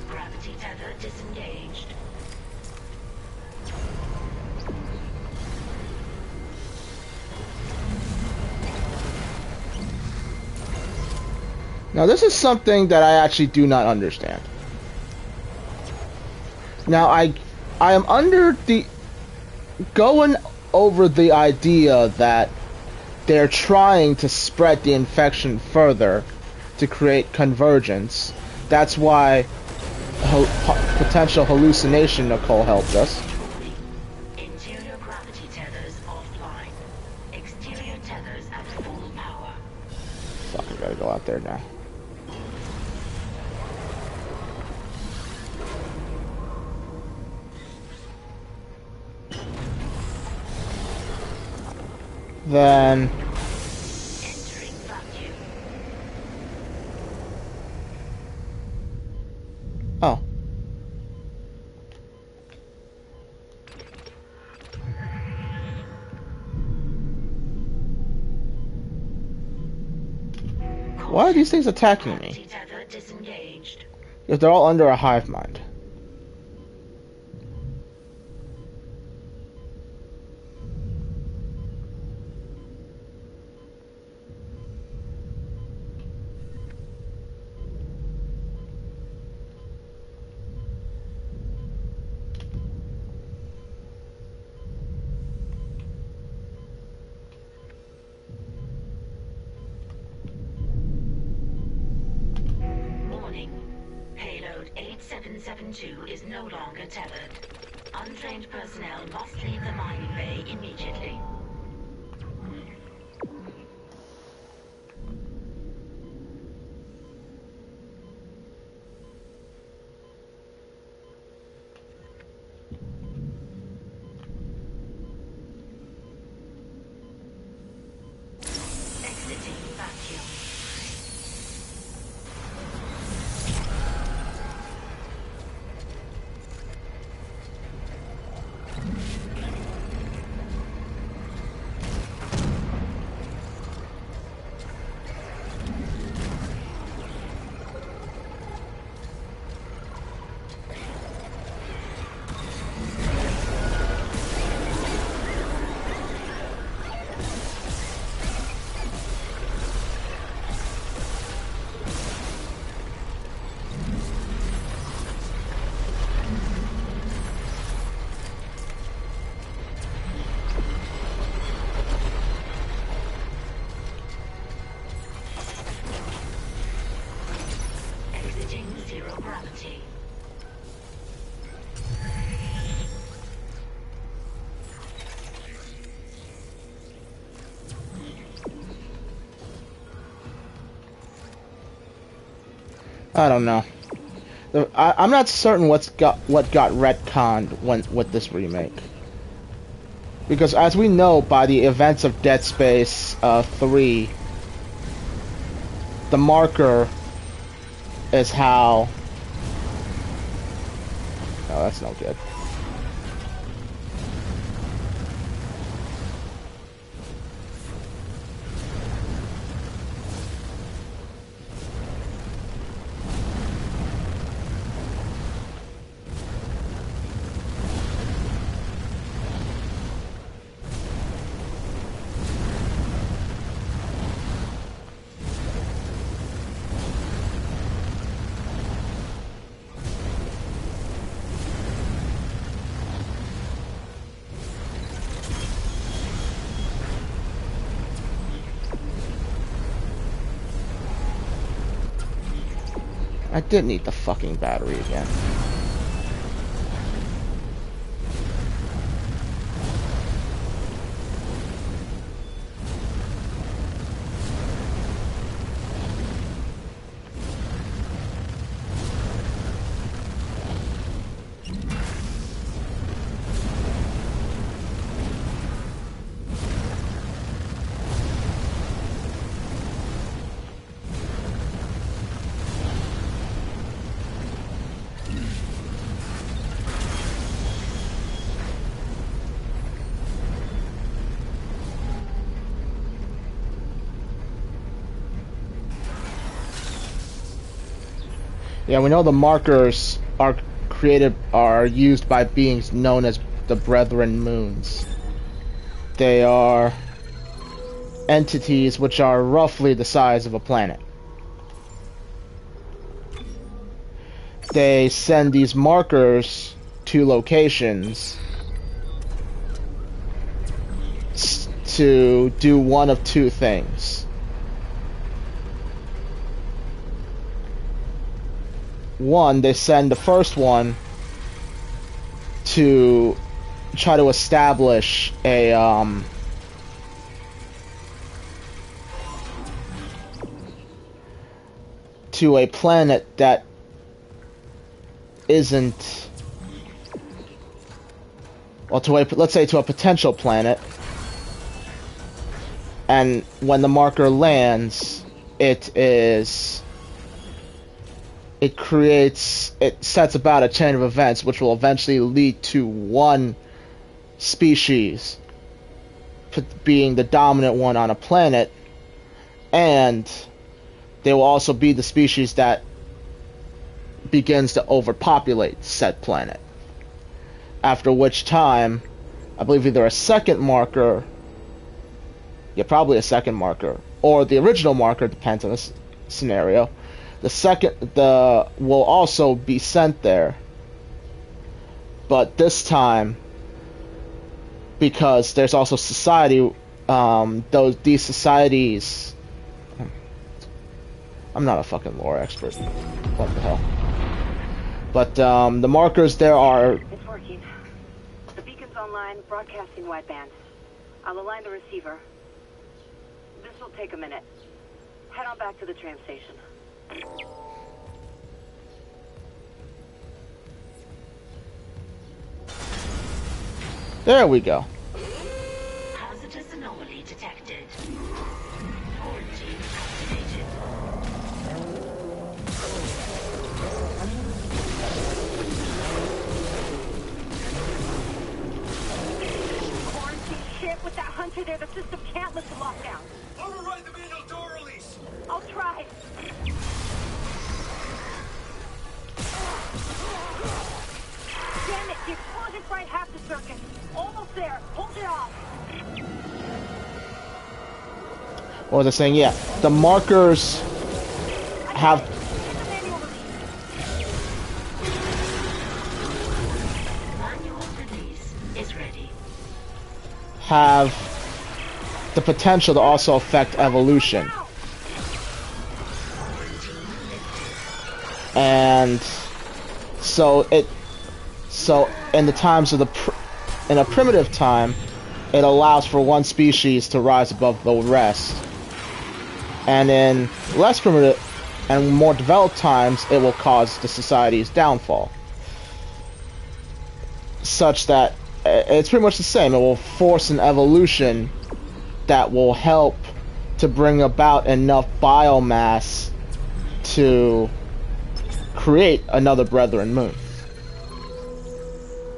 Gravity tether disengaged. Now this is something that I actually do not understand. Now I am under the... going over the idea that they're trying to spread the infection further to create convergence. That's why potential hallucination Nicole helped us. Warning. Interior gravity tethers offline. Exterior tethers at full power. Fuck, I gotta go out there now. Then... Entering vacuum. Oh. Why are these things attacking me? Gravity tether disengaged. If they're all under a hive mind. Warning. Payload 8772 is no longer tethered. Untrained personnel must leave the mining bay immediately. Exiting vacuum. I don't know. I'm not certain what got retconned with this remake. Because as we know by the events of Dead Space 3, the marker is how... Oh, that's no good. I did need the fucking battery again. Yeah, we know the markers are used by beings known as the Brethren Moons. They are entities which are roughly the size of a planet. They send these markers to locations to do one of two things. One, they send the first one to try to establish a to a planet that isn't, well, to a, let's say to a potential planet, and when the marker lands, it sets about a chain of events which will eventually lead to one species being the dominant one on a planet, and they will also be the species that begins to overpopulate said planet. After which time, I believe either a second marker, yeah, probably a second marker, or the original marker, depends on the scenario. The will also be sent there, but this time, because there's also society, these societies. I'm not a fucking lore expert. What the hell? But the markers there are. It's working. The beacon's online, broadcasting wideband. I'll align the receiver. This will take a minute. Head on back to the tram station. There we go. Hazardous anomaly detected. Quarantine activated. Quarantine shit, with that hunter there, the system can't lift the lockdown. Override the manual door release! I'll try. Damn it, the explosion fried half the circuit. Almost there. Hold it off. What was I saying? Yeah, the markers have Manual release is ready. have the potential to also affect evolution. And so in the times of in a primitive time, it allows for one species to rise above the rest. And in less primitive and more developed times, it will cause the society's downfall. Such that it's pretty much the same. It will force an evolution that will help to bring about enough biomass to create another Brethren moon.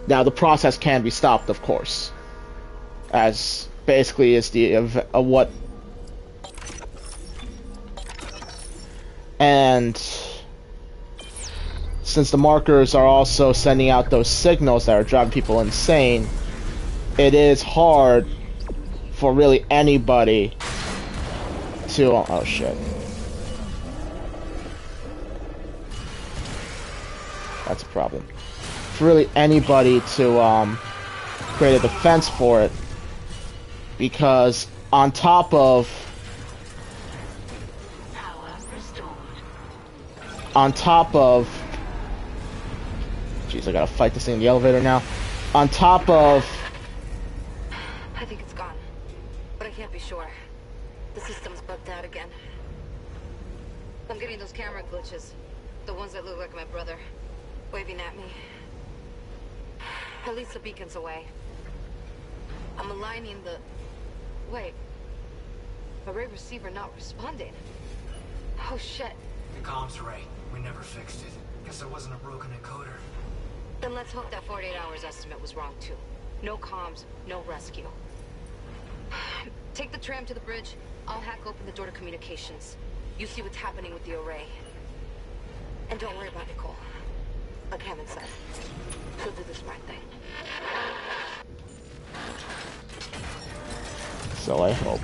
Now, the process can be stopped, of course, as basically is the what. And since the markers are also sending out those signals that are driving people insane, it is hard for really anybody to... Oh, shit. That's a problem. For really anybody to create a defense for it, because on top of... Jeez, I gotta fight this thing in the elevator now. On top of... I think it's gone, but I can't be sure. The system's bugged out again. I'm getting those camera glitches. The ones that look like my brother, waving at me. At least the beacon's away. I'm aligning the... Wait. Array receiver not responding. Oh shit. The comms array. We never fixed it. Guess there wasn't a broken encoder. Then let's hope that 48 hours estimate was wrong too. No comms, no rescue. Take the tram to the bridge. I'll hack open the door to communications. You see what's happening with the array. And don't worry about Nicole. Like Hammond said, she'll do the smart thing. So I hope.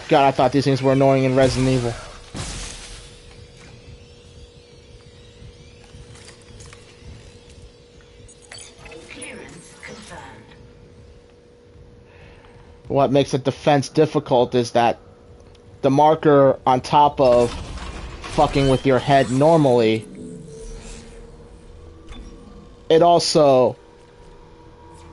God, I thought these things were annoying in Resident Evil. Clearance confirmed. What makes a defense difficult is that the marker, on top of fucking with your head normally, it also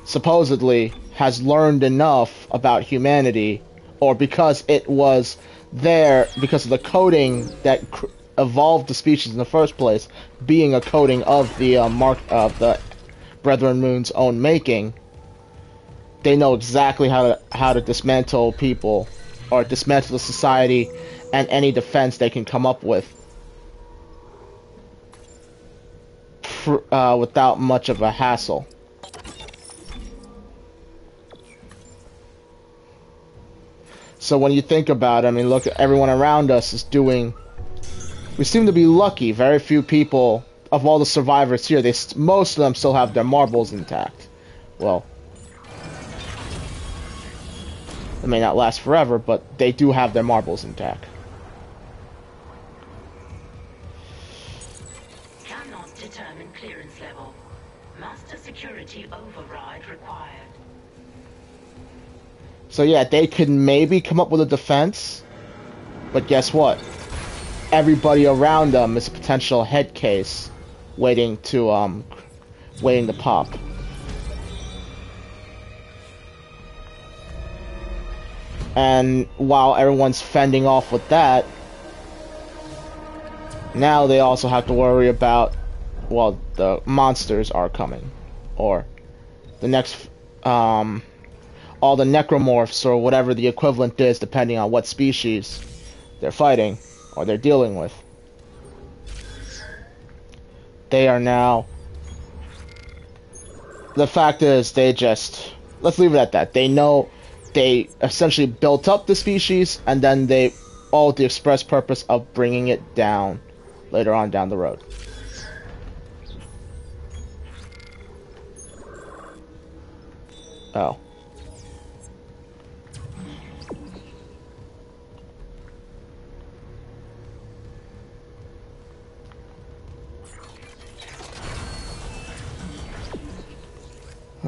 supposedly has learned enough about humanity, or because it was there because of the coding that evolved the species in the first place, being a coding of the the Brethren Moon's own making. They know exactly how to dismantle people, or dismantle the society, and any defense they can come up with without much of a hassle. So when you think about it, I mean, look, everyone around us is doing... We seem to be lucky. Very few people, of all the survivors here, most of them still have their marbles intact. Well, it may not last forever, but they do have their marbles intact. Cannot determine clearance level. Master security override required. So yeah, they could maybe come up with a defense, but guess what? Everybody around them is a potential head case waiting to pop. And while everyone's fending off with that, now they also have to worry about, well, the monsters are coming, or the next all the necromorphs, or whatever the equivalent is, depending on what species they're fighting or they're dealing with. They are now... The fact is, they just... Let's leave it at that. They know they essentially built up the species, and then they... all with the express purpose of bringing it down later on down the road. Oh.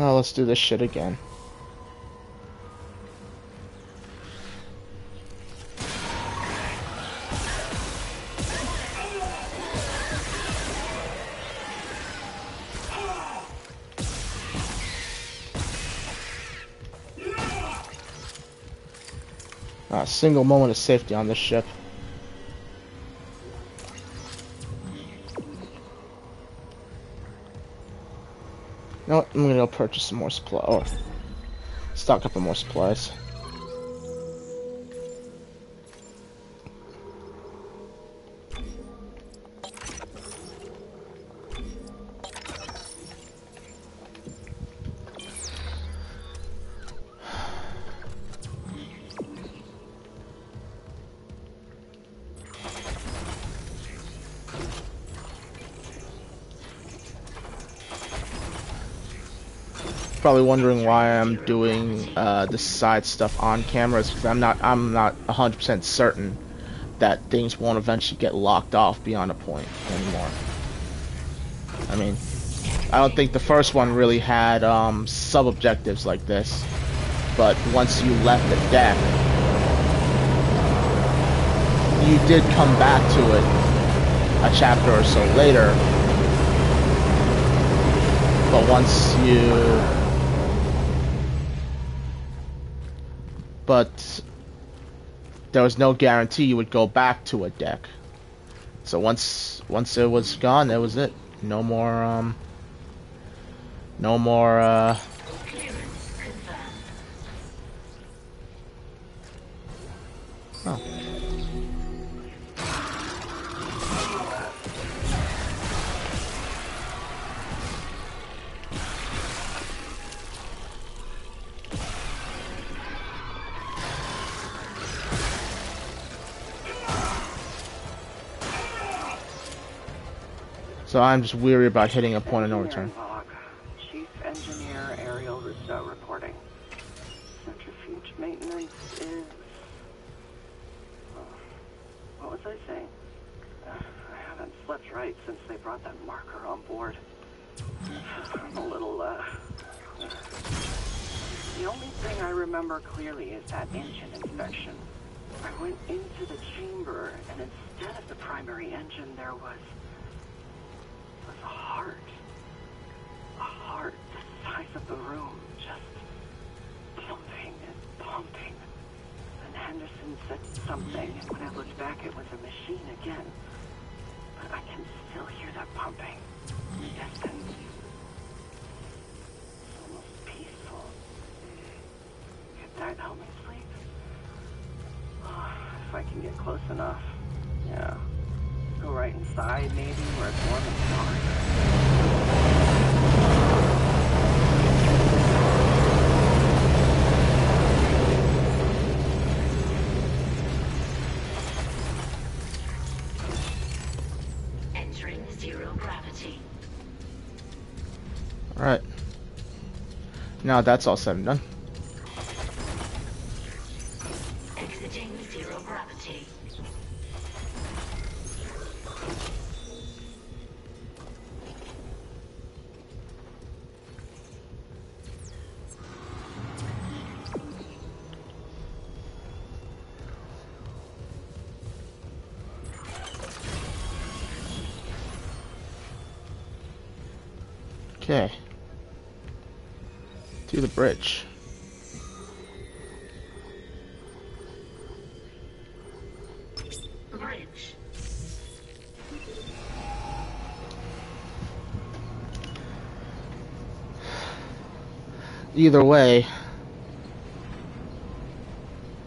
Oh, let's do this shit again. Not a single moment of safety on this ship. You know what? I'm gonna go purchase some more supply, or stock up on more supplies. Probably wondering why I'm doing this side stuff on camera, because I'm not 100% certain that things won't eventually get locked off beyond a point anymore. I mean, I don't think the first one really had sub-objectives like this, but once you left the deck, you did come back to it a chapter or so later, but once you... But there was no guarantee you would go back to a deck. So once it was gone, that was it. No more Oh. So I'm just weary about hitting a point of no return. Chief Engineer Ariel Rousseau reporting. Centrifuge maintenance is... What was I saying? I haven't slept right since they brought that marker on board. I'm a little, The only thing I remember clearly is that engine inspection. I went into the chamber, and instead of the primary engine, there was a heart. A heart the size of the room, just pumping and pumping. And Henderson said something, and when I looked back, it was a machine again. But I can still hear that pumping. Distant. It's almost peaceful. Could that help me sleep? Oh, if I can get close enough. Yeah. Go right inside, maybe, where it's warm and dark. Entering zero gravity. Alright. Now that's all said and done. Exiting zero gravity. Okay. To the bridge. Bridge. Either way,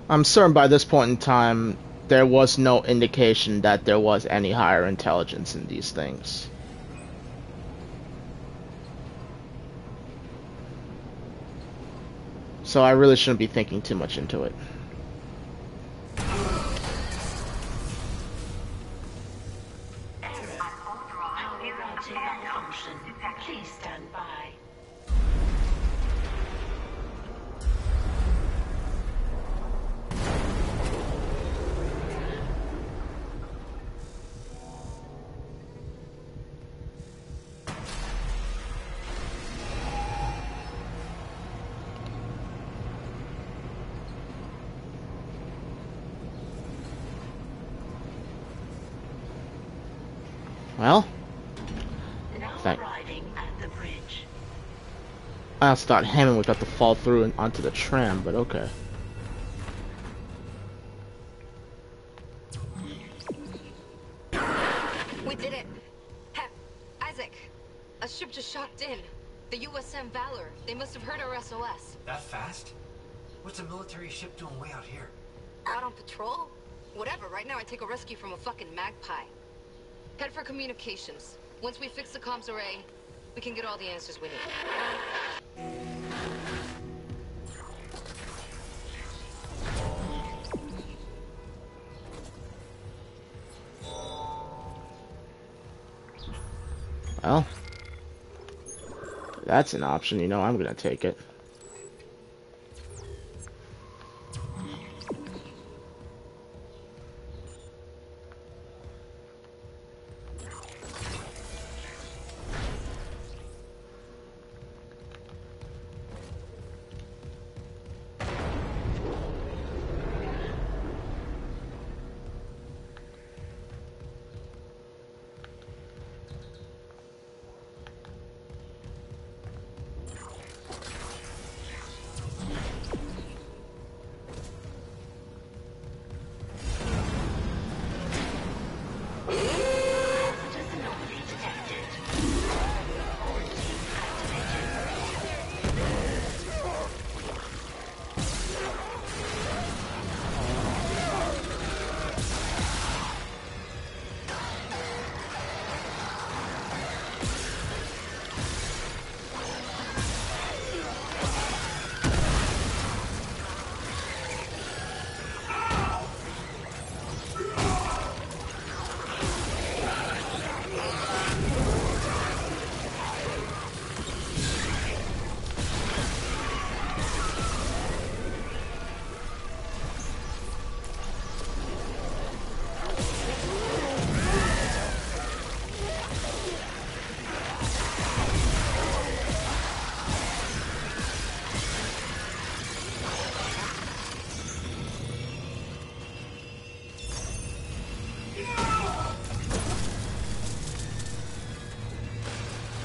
I'm certain by this point in time there was no indication that there was any higher intelligence in these things. So I really shouldn't be thinking too much into it. Malfunction. Please stand by. Well, Now thank. arriving at the bridge. I also thought Hammond would have to fall through and onto the tram, but okay. USM Valor. They must have heard our SOS. That fast? What's a military ship doing way out here? Out on patrol? Whatever, right now I take a rescue from a fucking magpie. Head for communications. Once we fix the comms array, we can get all the answers we need. Well, that's an option, you know, I'm gonna take it.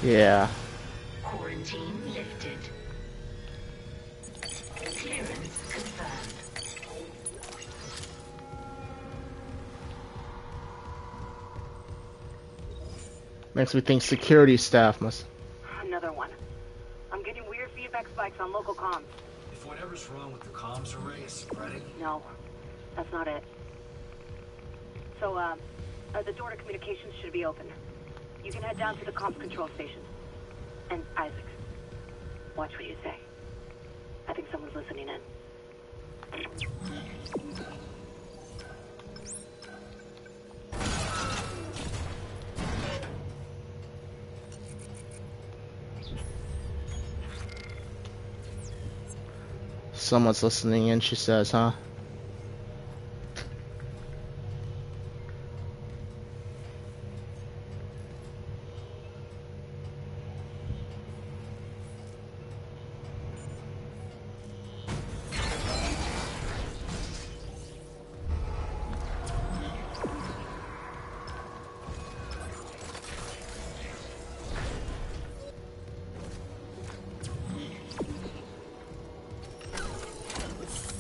Yeah. Quarantine lifted. Clearance confirmed. Makes me think security staff must... Another one. I'm getting weird feedback spikes on local comms. If whatever's wrong with the comms array is spreading... No, that's not it. So, the door to communications should be open. You can head down to the comms control station. And Isaac, watch what you say. I think someone's listening in. Someone's listening in, she says, huh?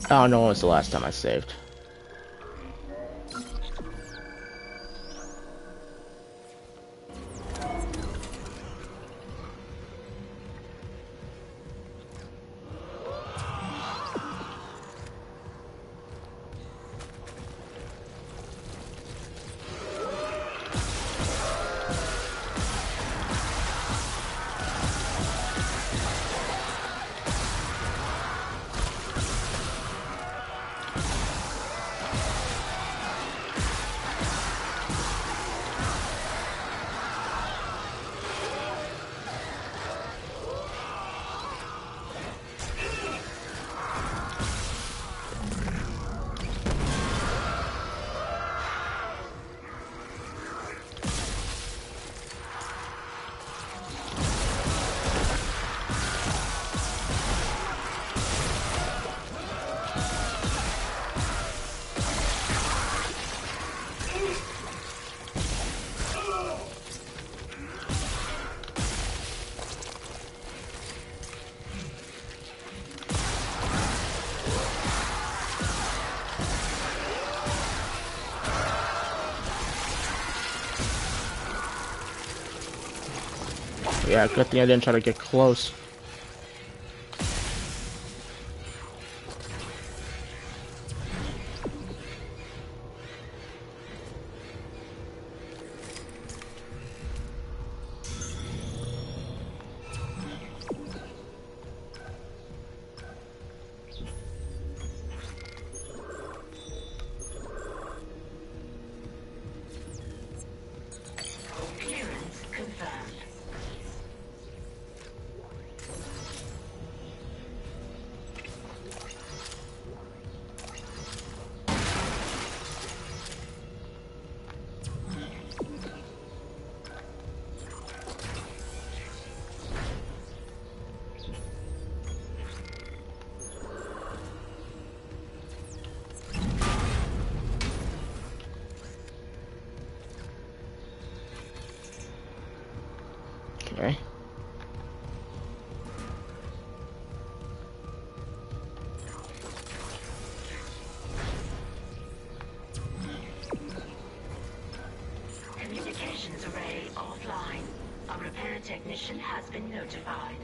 I don't know when was the last time I saved. Yeah, good thing I didn't try to get close. Clearance confirmed. Okay. Communications array offline. A repair technician has been notified.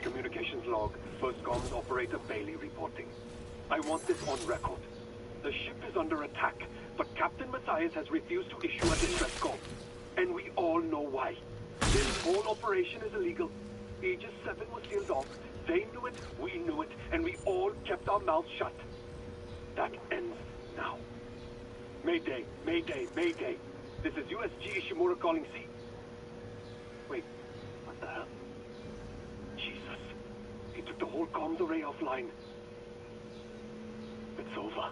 Communications log. First comms operator Bailey reporting. I want this on record. The ship is under attack, but Captain Matthias has refused to issue a distress call. And we all know why. This whole operation is illegal. Aegis 7 was sealed off. They knew it, we knew it, and we all kept our mouths shut. That ends now. Mayday, Mayday, Mayday. This is USG Ishimura calling C. Wait, what the hell? Jesus. He took the whole comms array offline. It's over.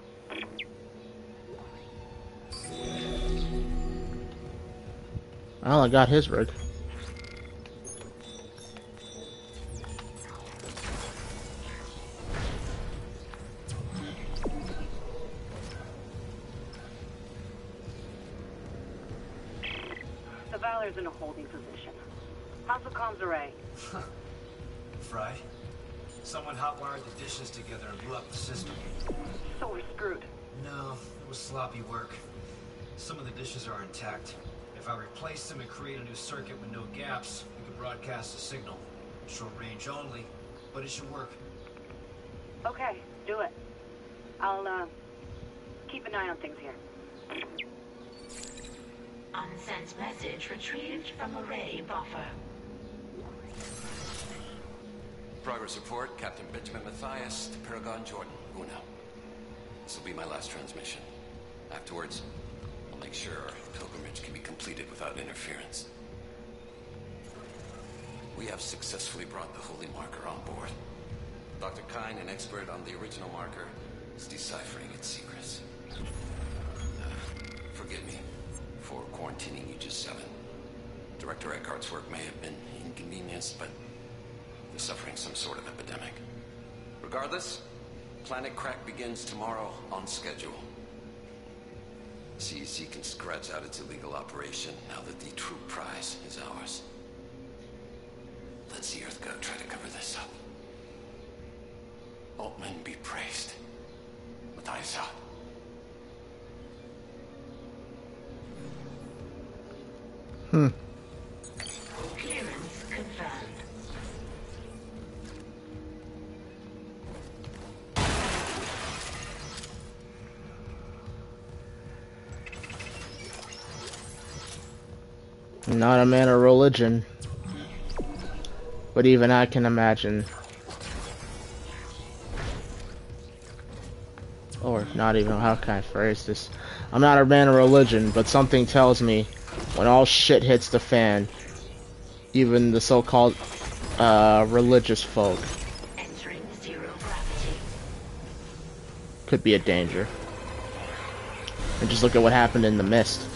Well, I got his rig. The Valor's in a holding position. How's the comms array? Fried. Someone hotwired the dishes together and blew up the system. So we're screwed. No, it was sloppy work. Some of the dishes are intact. If I replace them and create a new circuit with no gaps, we could broadcast a signal. Short range only, but it should work. Okay, do it. I'll, keep an eye on things here. Unsent message retrieved from array buffer. Progress report, Captain Benjamin Matthias to Paragon Jordan, Uno. This will be my last transmission. Afterwards, I'll make sure our pilgrimage can be completed without interference. We have successfully brought the Holy Marker on board. Dr. Kine, an expert on the original marker, is deciphering its secrets. Forgive me for quarantining Aegis 7. Director Eckhart's work may have been inconvenienced, but they're suffering some sort of epidemic. Regardless, Planet Crack begins tomorrow on schedule. CEC can scratch out its illegal operation now that the true prize is ours. Let's see Earth go try to cover this up. Altman be praised. Matthias out. Clearance confirmed. Not a man of religion, but even I can imagine, or not even, how can I phrase this? I'm not a man of religion, but something tells me when all shit hits the fan, even the so-called religious folk Entering zero gravity. could be a danger. And just look at what happened in the mist.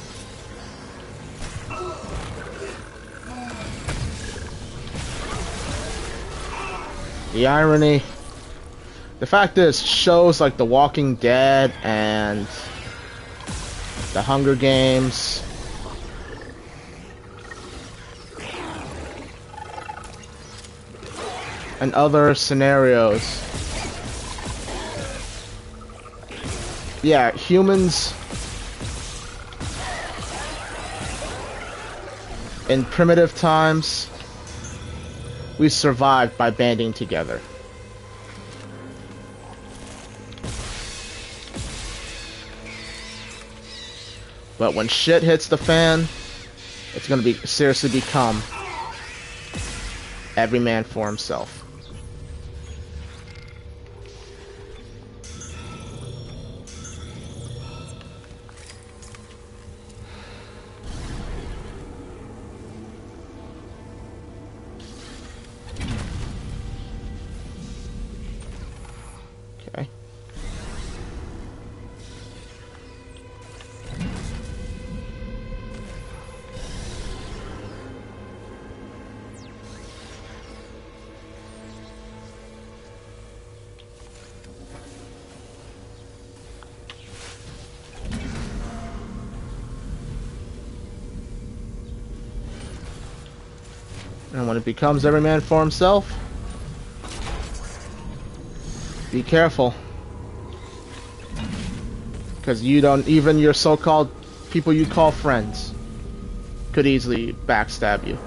The irony, the fact is, shows like The Walking Dead and The Hunger Games and other scenarios, yeah, humans In primitive times, we survived by banding together. But when shit hits the fan, it's gonna be seriously become every man for himself. Okay. And when it becomes every man for himself, be careful. Because you don't, even your so-called people you call friends could easily backstab you.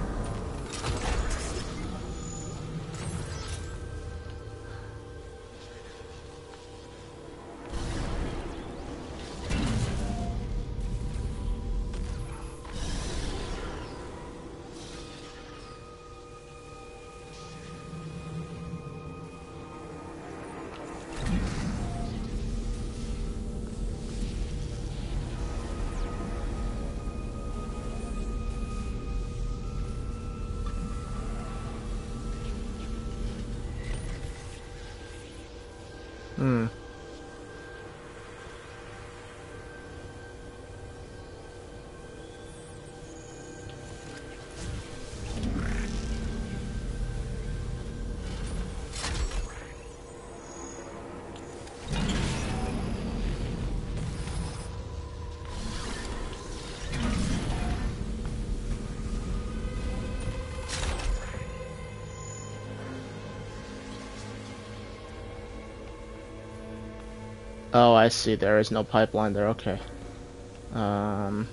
Hmm. Oh, I see. There is no pipeline there. Okay. Um.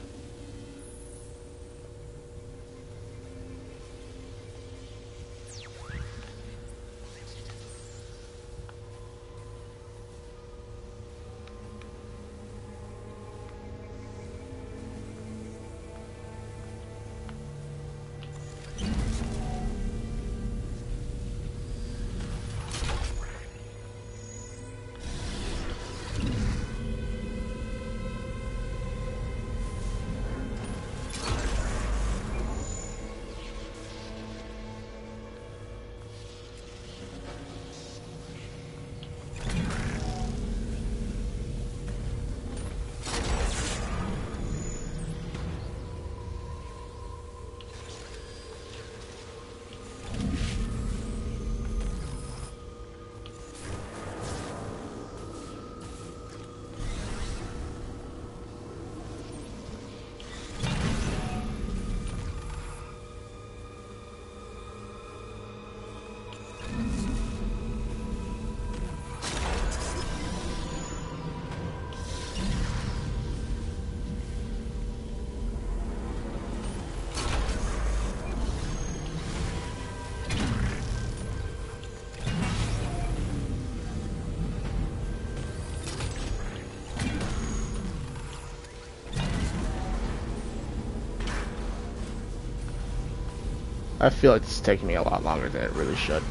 I feel like it's taking me a lot longer than it really should.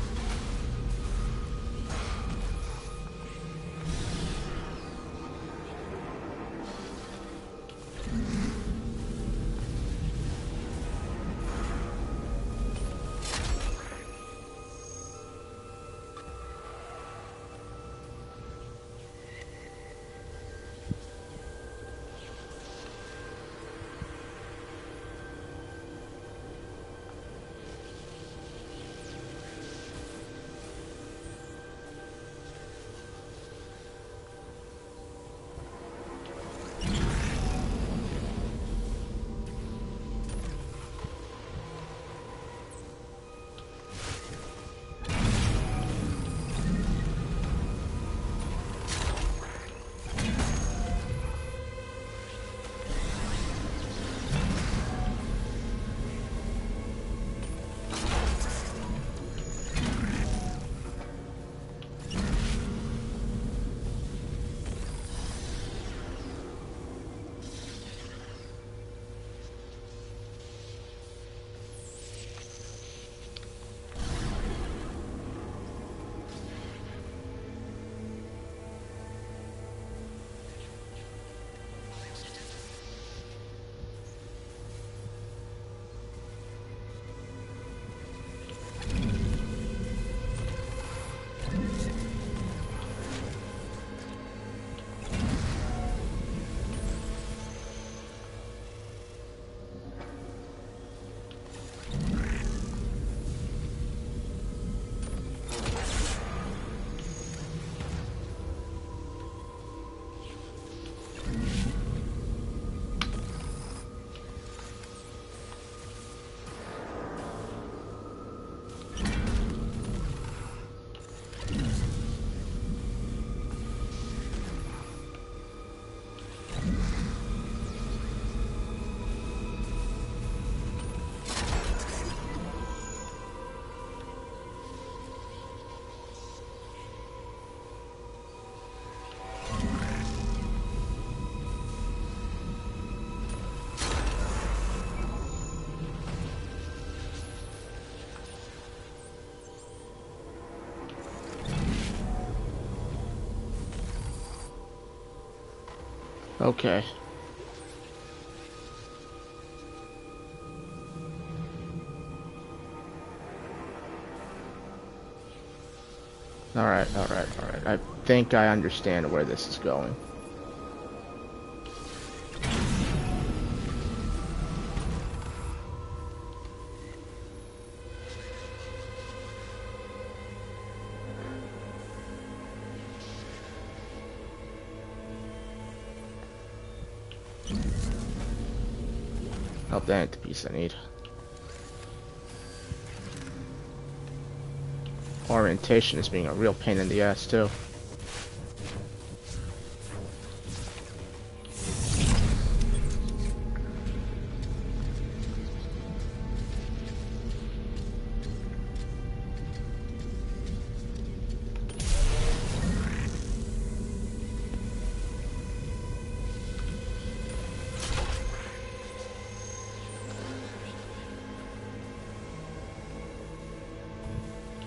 Okay. Alright, alright, alright. I think I understand where this is going. Oh, that ain't the piece I need. Orientation is being a real pain in the ass, too.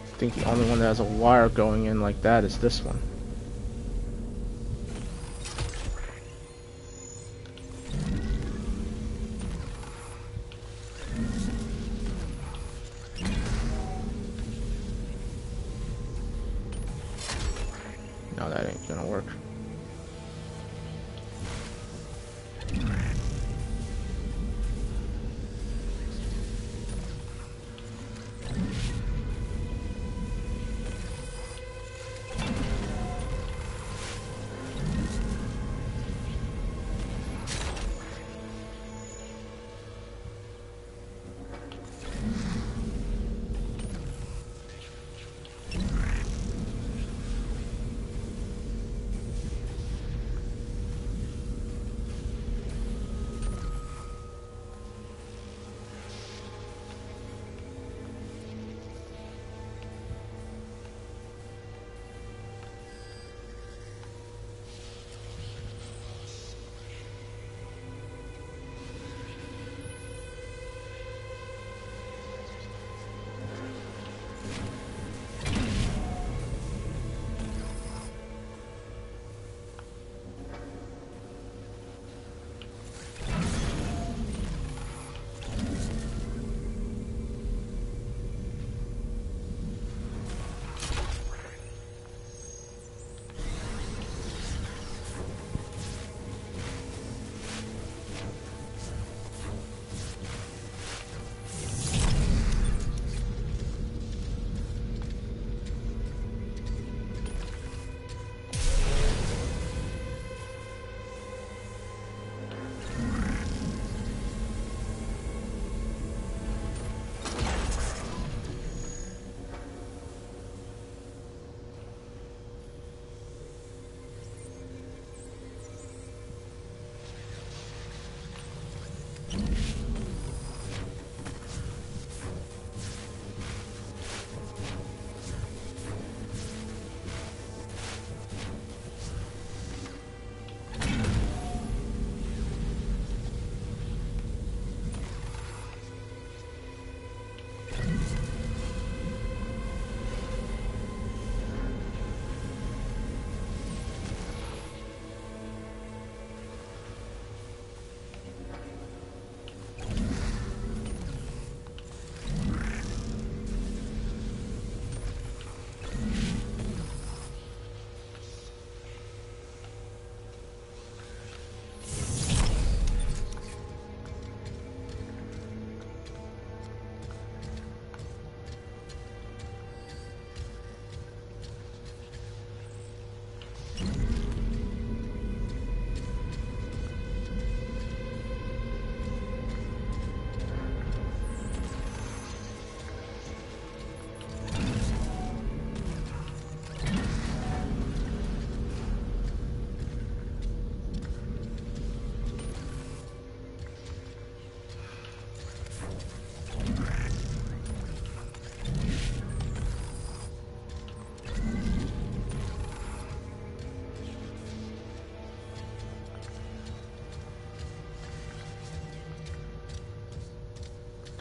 I think the only one that has a wire going in like that is this one. No, that ain't gonna work.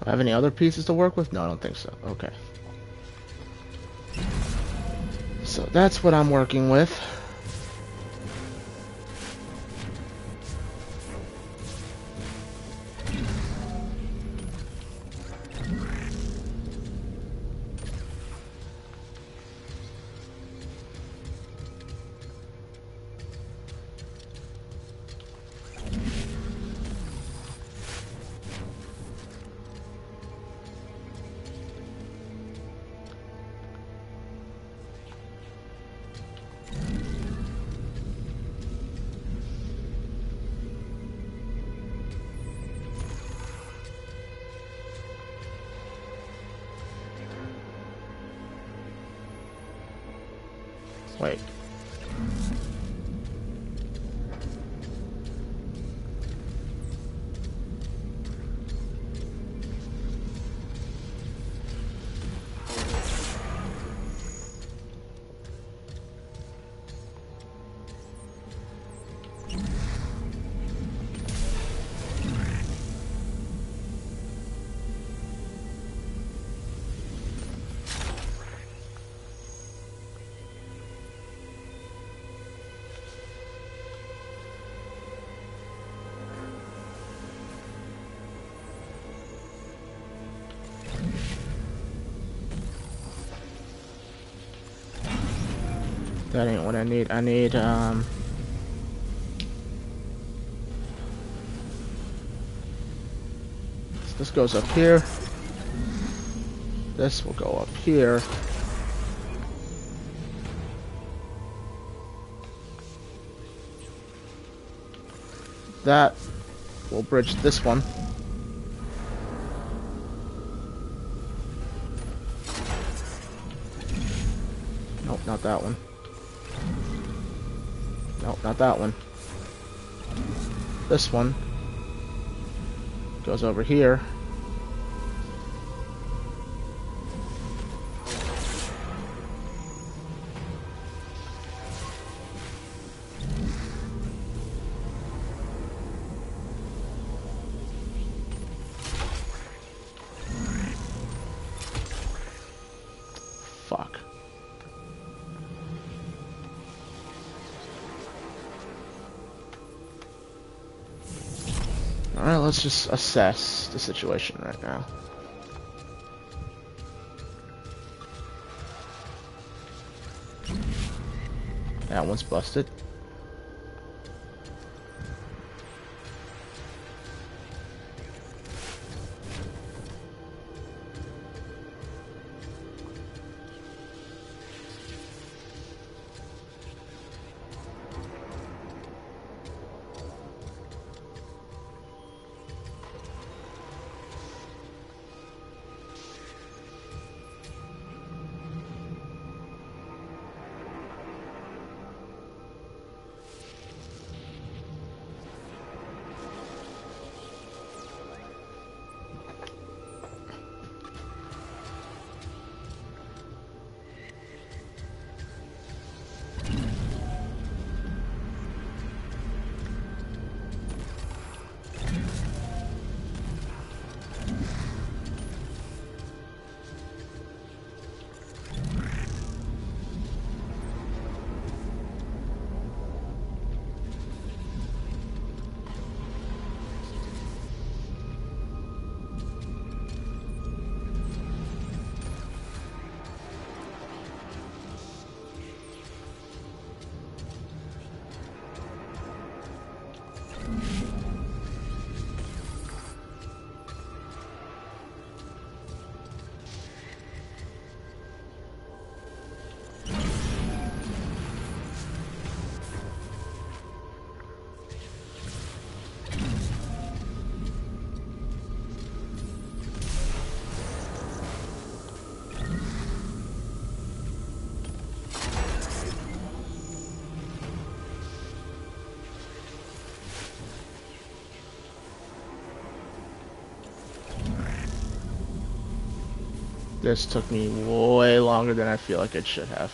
Do I have any other pieces to work with? No, I don't think so. Okay. So that's what I'm working with. Wait. That ain't what I need. I need, this goes up here. This will go up here. That will bridge this one. Nope, not that one. Nope, not that one. This one goes over here. Fuck. Alright, let's just assess the situation right now. That one's busted. This took me way longer than I feel like it should have.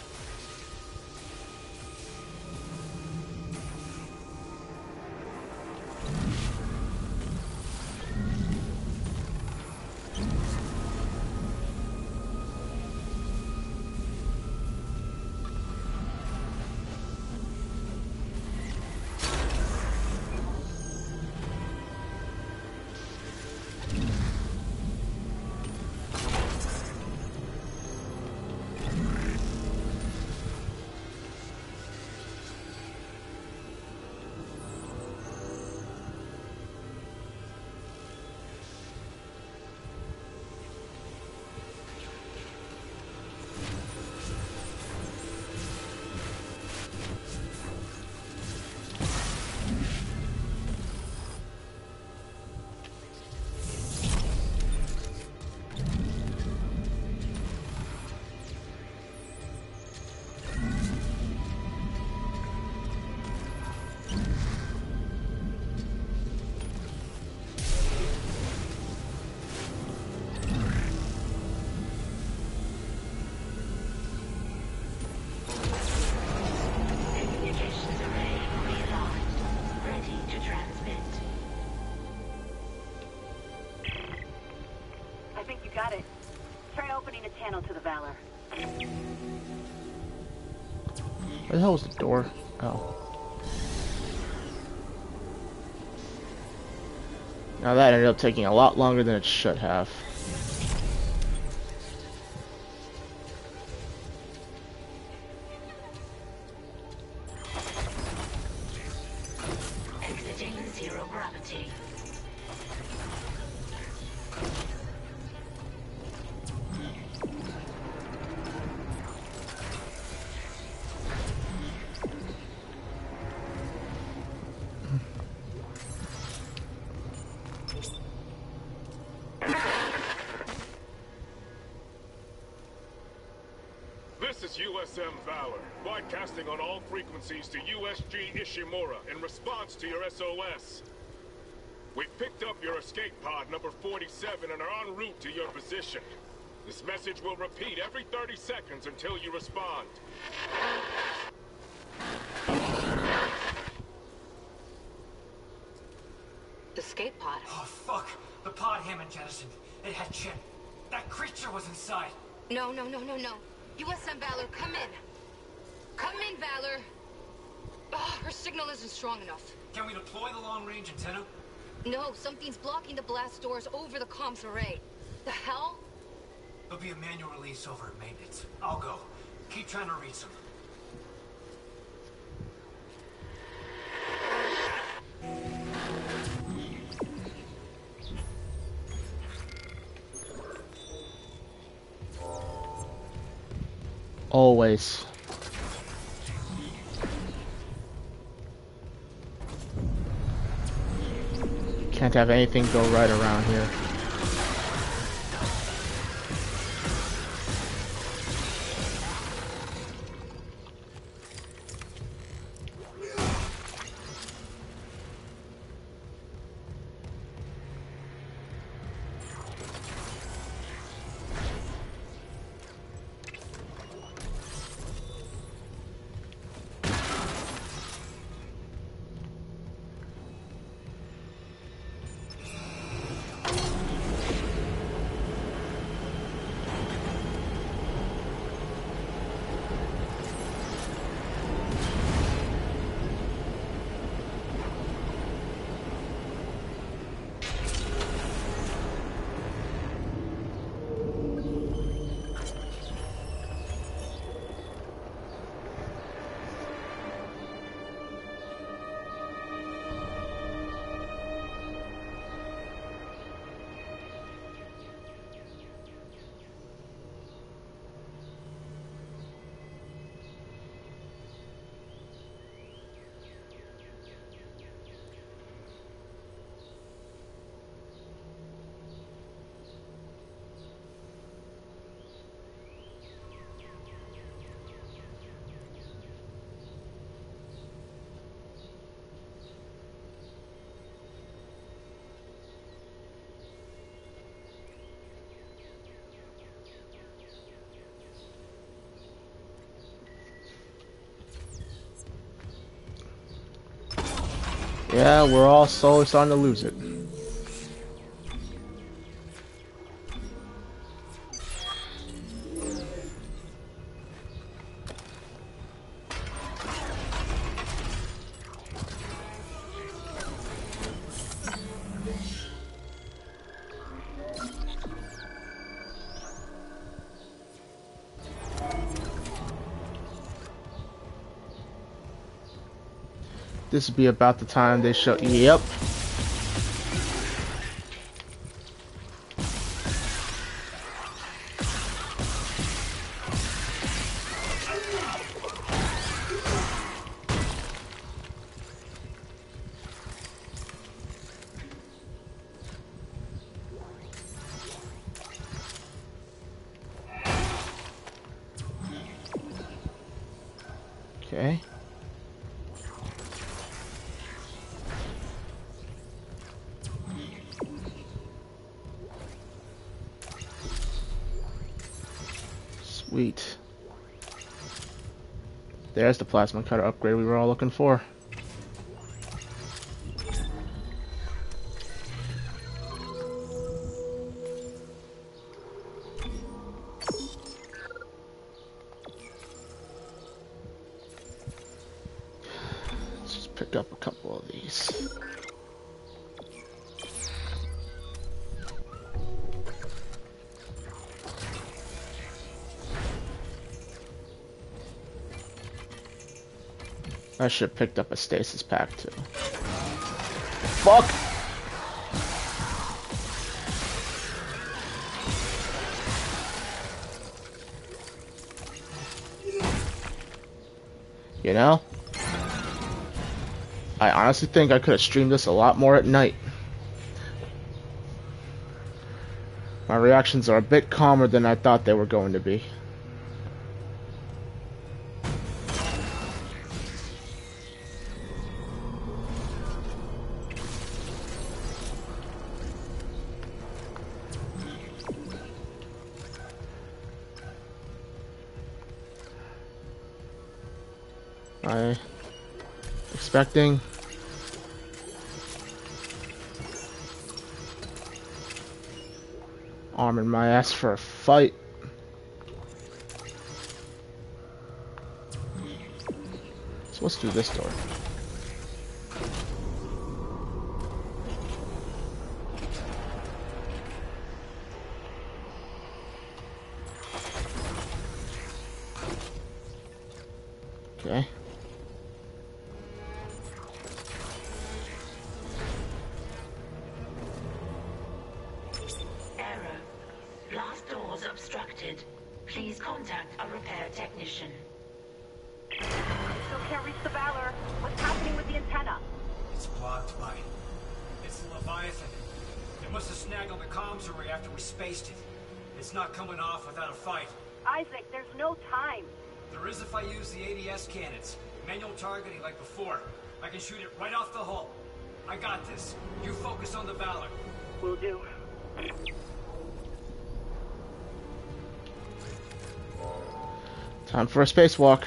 Valor. Where the hell was the door? Oh. Now that ended up taking a lot longer than it should have. Exiting zero gravity. This is USM Valor, broadcasting on all frequencies to USG Ishimura in response to your SOS. We've picked up your escape pod number 47 and are en route to your position. This message will repeat every 30 seconds until you respond. Escape pod. Oh, fuck. The pod Hammond jettisoned. It had shit. That creature was inside. No. USM Valor, come in. Come in, Valor. Oh, her signal isn't strong enough. Can we deploy the long-range antenna? No, something's blocking the blast doors over the comms array. The hell? There'll be a manual release over at maintenance. I'll go. Keep trying to reach them. Always. Can't have anything go right around here. Yeah, we're all slowly starting to lose it. This would be about the time they show. Yep. Okay. Sweet. There's the plasma cutter upgrade we were all looking for. pick up a couple of these. I should have picked up a stasis pack too. Fuck! You know? I honestly think I could have streamed this a lot more at night. My reactions are a bit calmer than I thought they were going to be. Expecting arming my ass for a fight. So let's do this door. Okay. Please contact a repair technician. Still can't reach the Valor. What's happening with the antenna? It's blocked by... It's the Leviathan. It must have snagged on the comms array after we spaced it. It's not coming off without a fight. Isaac, there's no time. There is if I use the ADS cannons. Manual targeting like before. I can shoot it right off the hull. I got this. You focus on the Valor. Will do. Time for a spacewalk.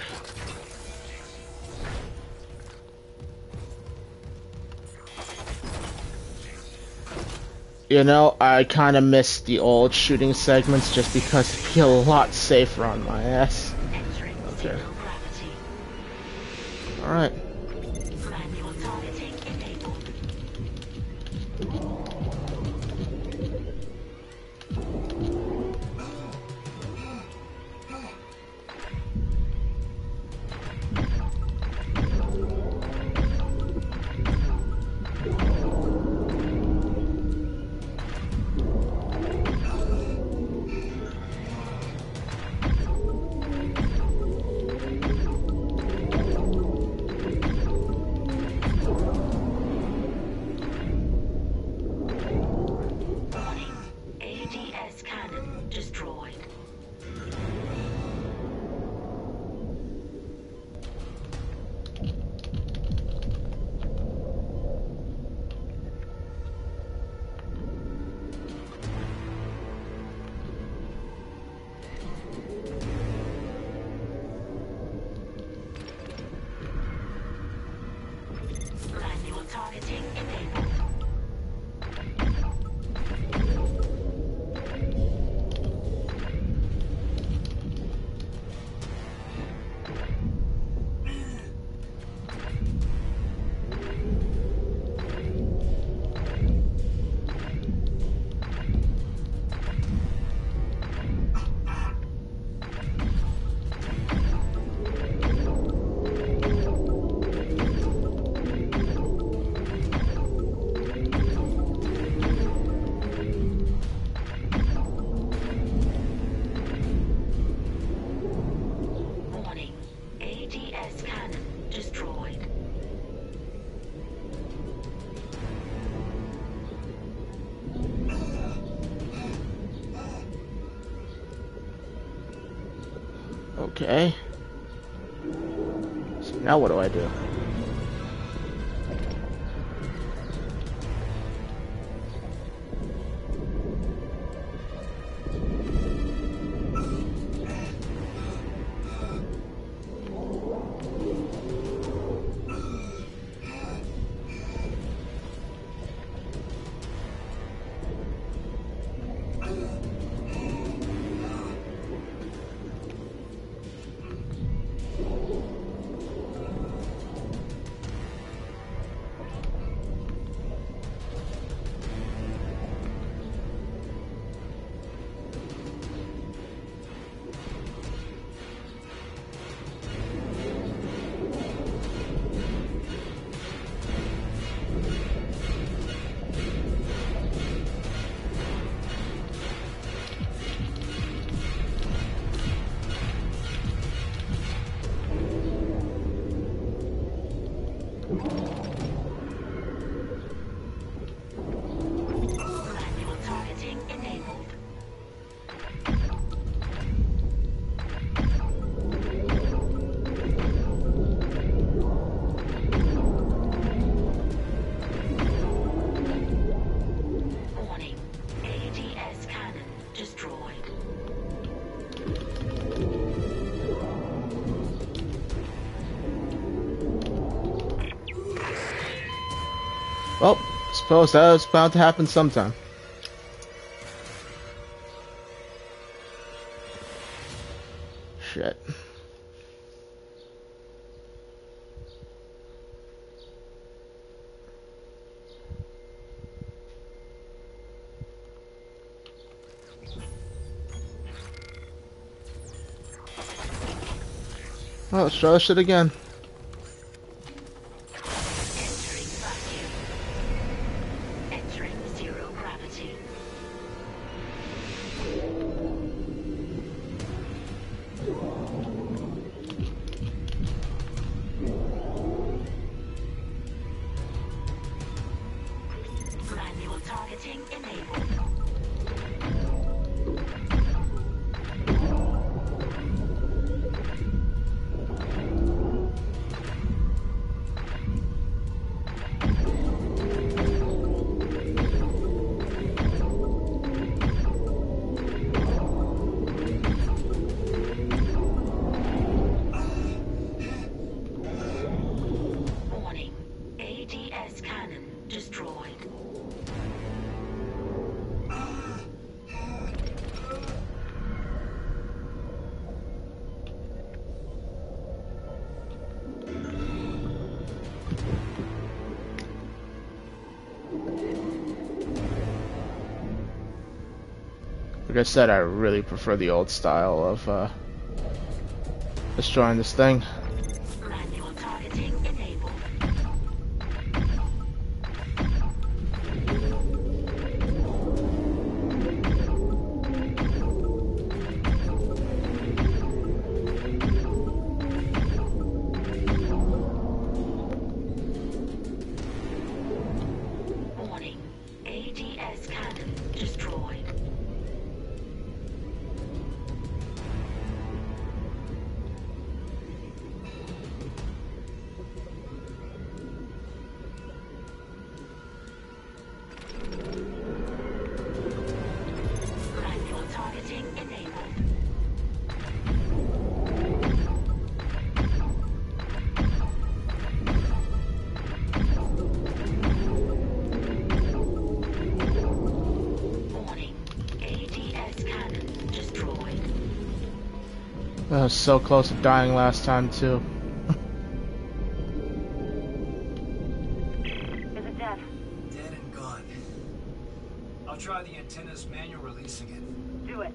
You know, I kind of miss the old shooting segments just because it'd be a lot safer on my ass. Okay. Alright. Okay. So now what do I do? Well, suppose that's bound to happen sometime. Shit. Well, let's try this shit again. Entering vacuum. Entering zero gravity. Manual targeting enabled. Warning. ADS cannon destroyed. Like I said, I really prefer the old style of destroying this thing. Manual targeting enabled. Warning. ADS cannon destroyed. Manual targeting enabled. Warning. ADS cannon destroyed. I was so close to dying last time too. Is it dead? Dead and gone. I'll try the antenna's manual release again. Do it.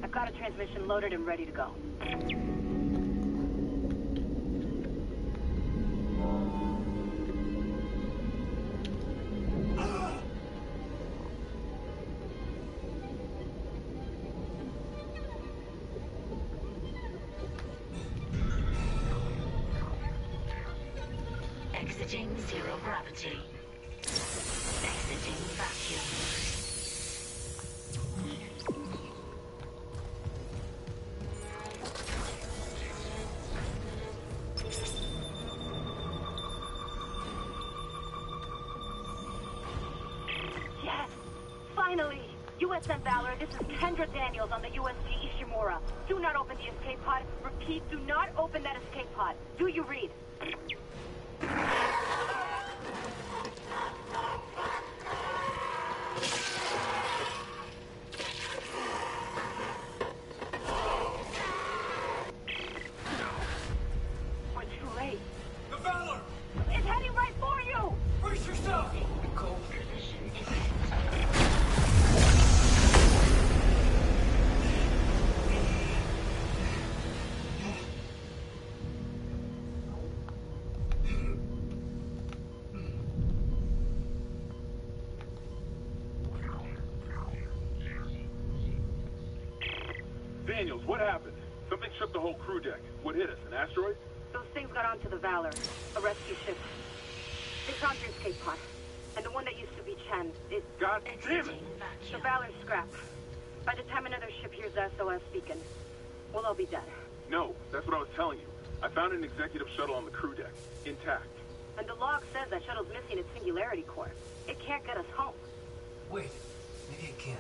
I've got a transmission loaded and ready to go. Exiting zero gravity. Exiting vacuum. Yes! Finally! USM Valor, this is Kendra Daniels on the USG Ishimura. Do not open the escape pod. Repeat, do not open that escape pod. Do you read? We're too late. The Valor! It's heading right for you! Brace yourself! Cold position is set. Daniels, what happened? Something shook the whole crew deck. What hit us? An asteroid? Those things got onto the Valor, a rescue ship. They found your escape pod. And the one that used to be Chen, God damn it! Exiting the vacuum. Valor's scrapped. By the time another ship hears the SOS beacon, we'll all be dead. No, that's what I was telling you. I found an executive shuttle on the crew deck, intact. And the log says that shuttle's missing its singularity core. It can't get us home. Wait, maybe it can.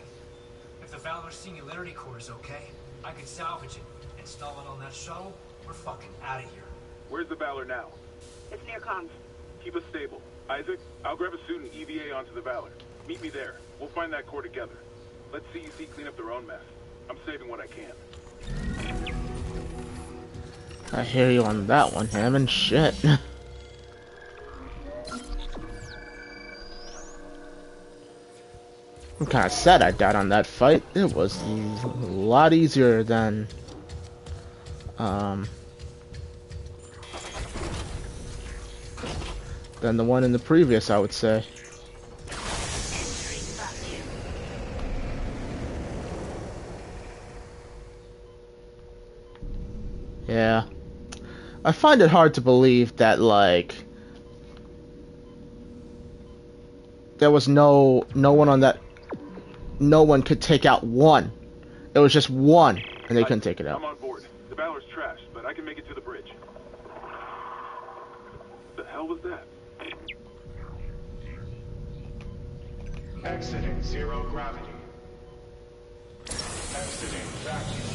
If the Valor singularity core is okay, I could salvage it, install it on that shuttle. We're fucking out of here. Where's the Valor now? It's near comms. Keep us stable. Isaac, I'll grab a suit and EVA onto the Valor. Meet me there. We'll find that core together. Let CEC clean up their own mess. I'm saving what I can. I hear you on that one, Hammond. Shit. I'm kind of sad I died on that fight. It was a lot easier than the one in the previous, I would say. Yeah. I find it hard to believe that, like, there was no one on that. No one could take out one. It was just one, and they couldn't take it out. I'm on board. The Valor's trashed, but I can make it to the bridge. The hell was that? Exiting zero gravity. Exiting vacuum.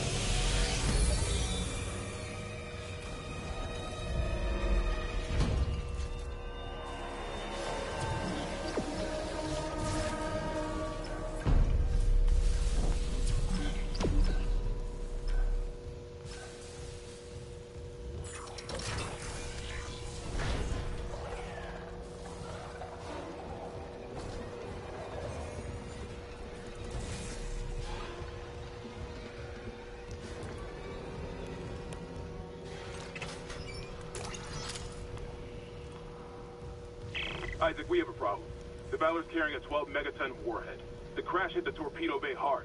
Isaac, we have a problem. The Valor's carrying a 12 megaton warhead. The crash hit the torpedo bay hard.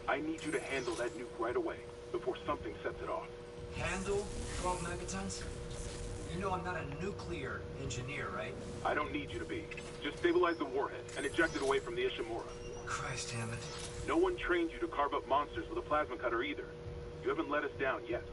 I need you to handle that nuke right away, before something sets it off. Handle 12 megatons? You know I'm not a nuclear engineer, right? I don't need you to be. Just stabilize the warhead and eject it away from the Ishimura. Christ, Hammond. No one trained you to carve up monsters with a plasma cutter either. You haven't let us down yet.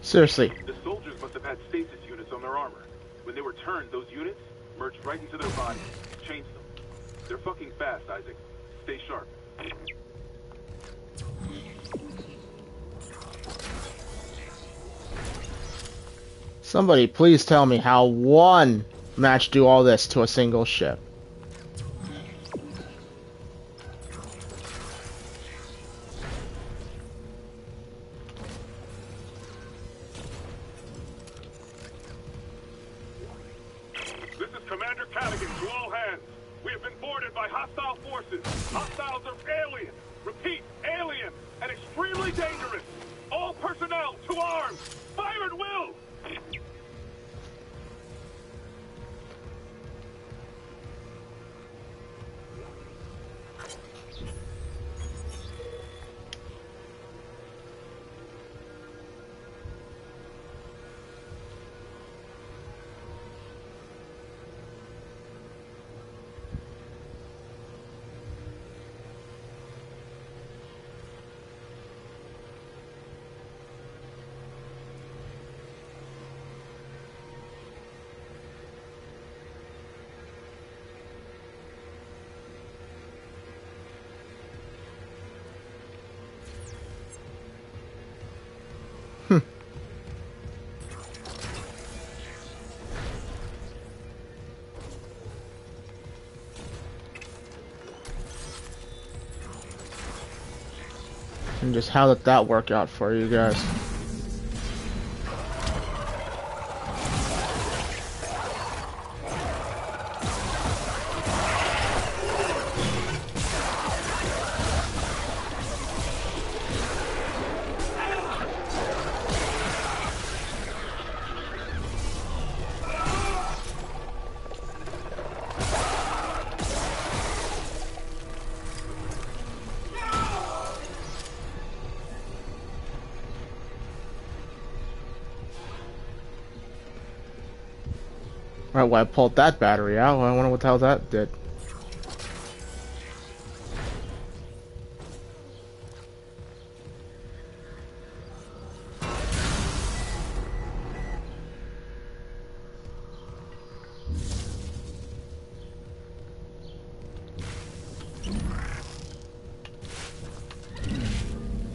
Seriously. The soldiers must have had stasis units on their armor. When they were turned, those units merged right into their bodies, changed them. They're fucking fast, Isaac. Stay sharp. Somebody please tell me how one match do all this to a single ship. This is Commander Callaghan to all hands. We have been boarded by hostile forces. Hostiles are alien. Repeat, alien and extremely dangerous. All personnel to arms. Fire at will. And just how did that work out for you guys? Right, well, I pulled that battery out. I wonder what the hell that did.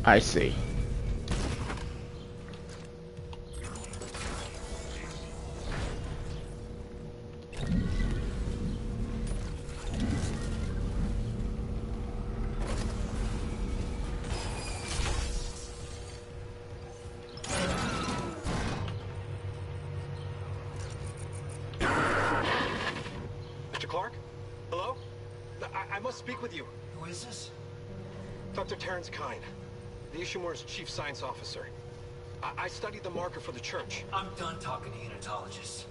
I see. Mr. Clark? Hello? I must speak with you. Who is this? Dr. Terrence Kine, the Ishimura's chief science officer. I studied the marker for the church. I'm done talking to unitologists.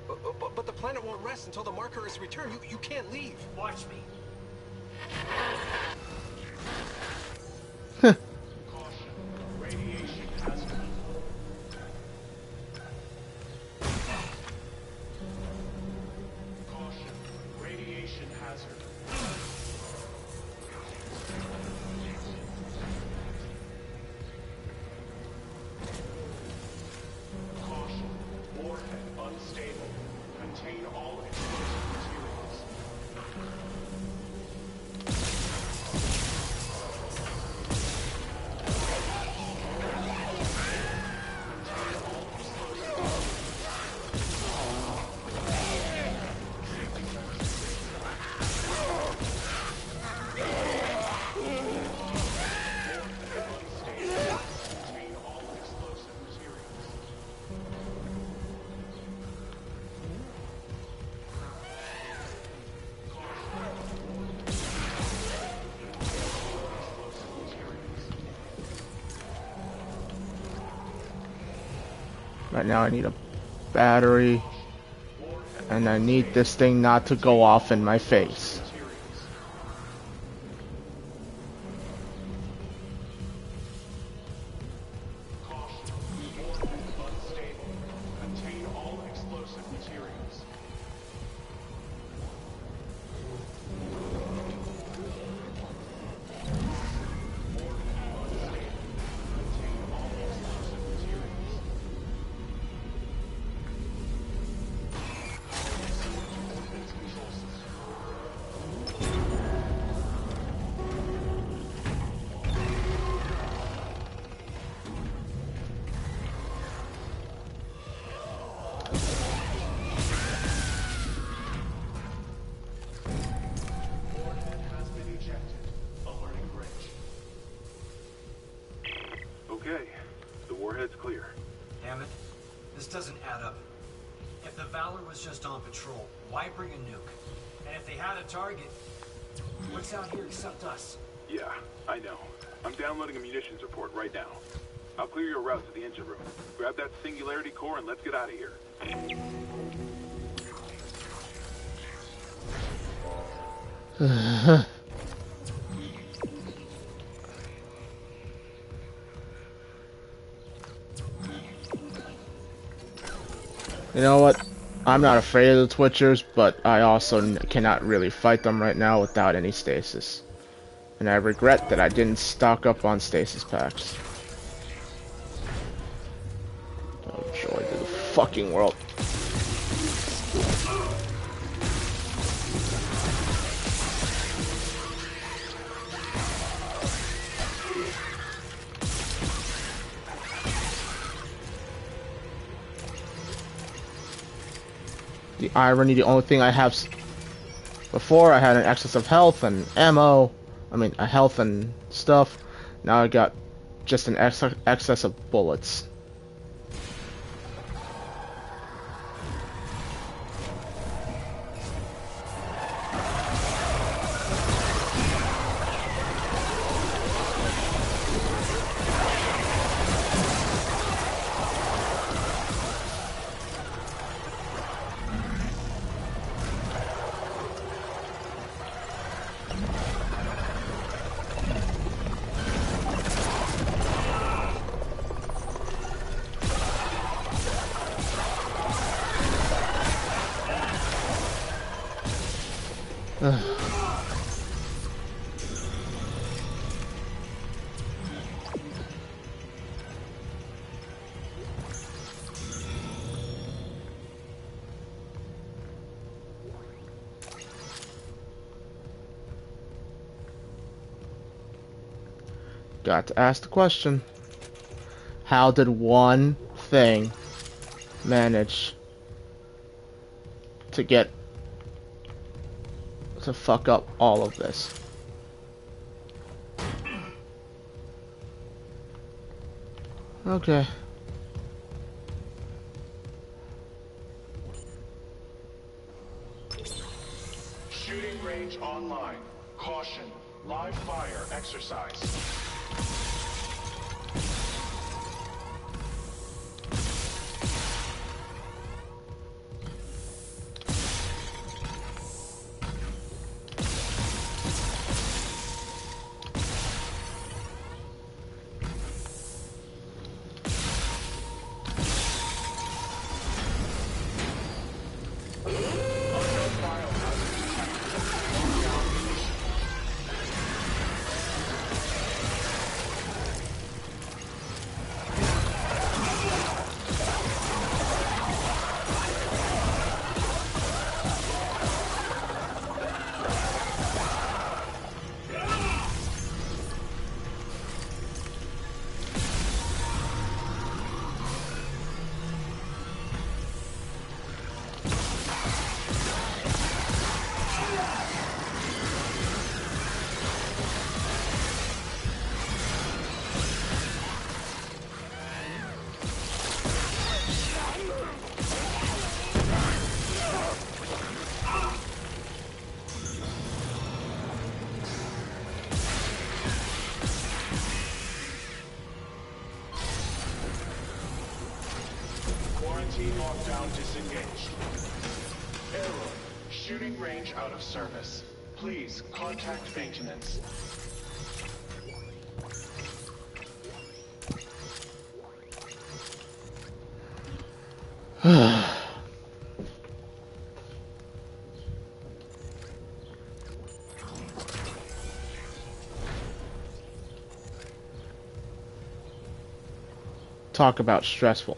But the planet won't rest until the marker is returned. You can't leave. Watch me. Caution. Radiation hazard. Caution. Radiation hazard. Caution. Warhead unstable. Contain all explosive materials. Contain all explosive materials. Right now I need a battery. And I need this thing not to go off in my face. Caution. Warhead unstable. Contain all explosive materials. Contain all explosive materials. Ordnance control system. Warhead has been ejected. Alerting bridge. Okay, the warhead's clear. Damn it. This doesn't add up. If the Valor was just on patrol, why bring a nuke? And if they had a target, what's out here except us? Yeah, I know. I'm downloading a munitions report right now. I'll clear your route to the engine room. Grab that singularity core and let's get out of here. You know what? I'm not afraid of the Twitchers, but I also cannot really fight them right now without any stasis. And I regret that I didn't stock up on stasis packs. Oh, joy to the fucking world. The irony, the only thing I have before, I had an excess of health and ammo, a health and stuff. Now I got just an excess of bullets. Got to ask the question. How did one thing manage to get to fuck up all of this? Okay. Shooting range online. Caution. Live fire exercise. Quarantine lockdown disengaged. Error. Shooting range out of service. Please contact maintenance. Talk about stressful.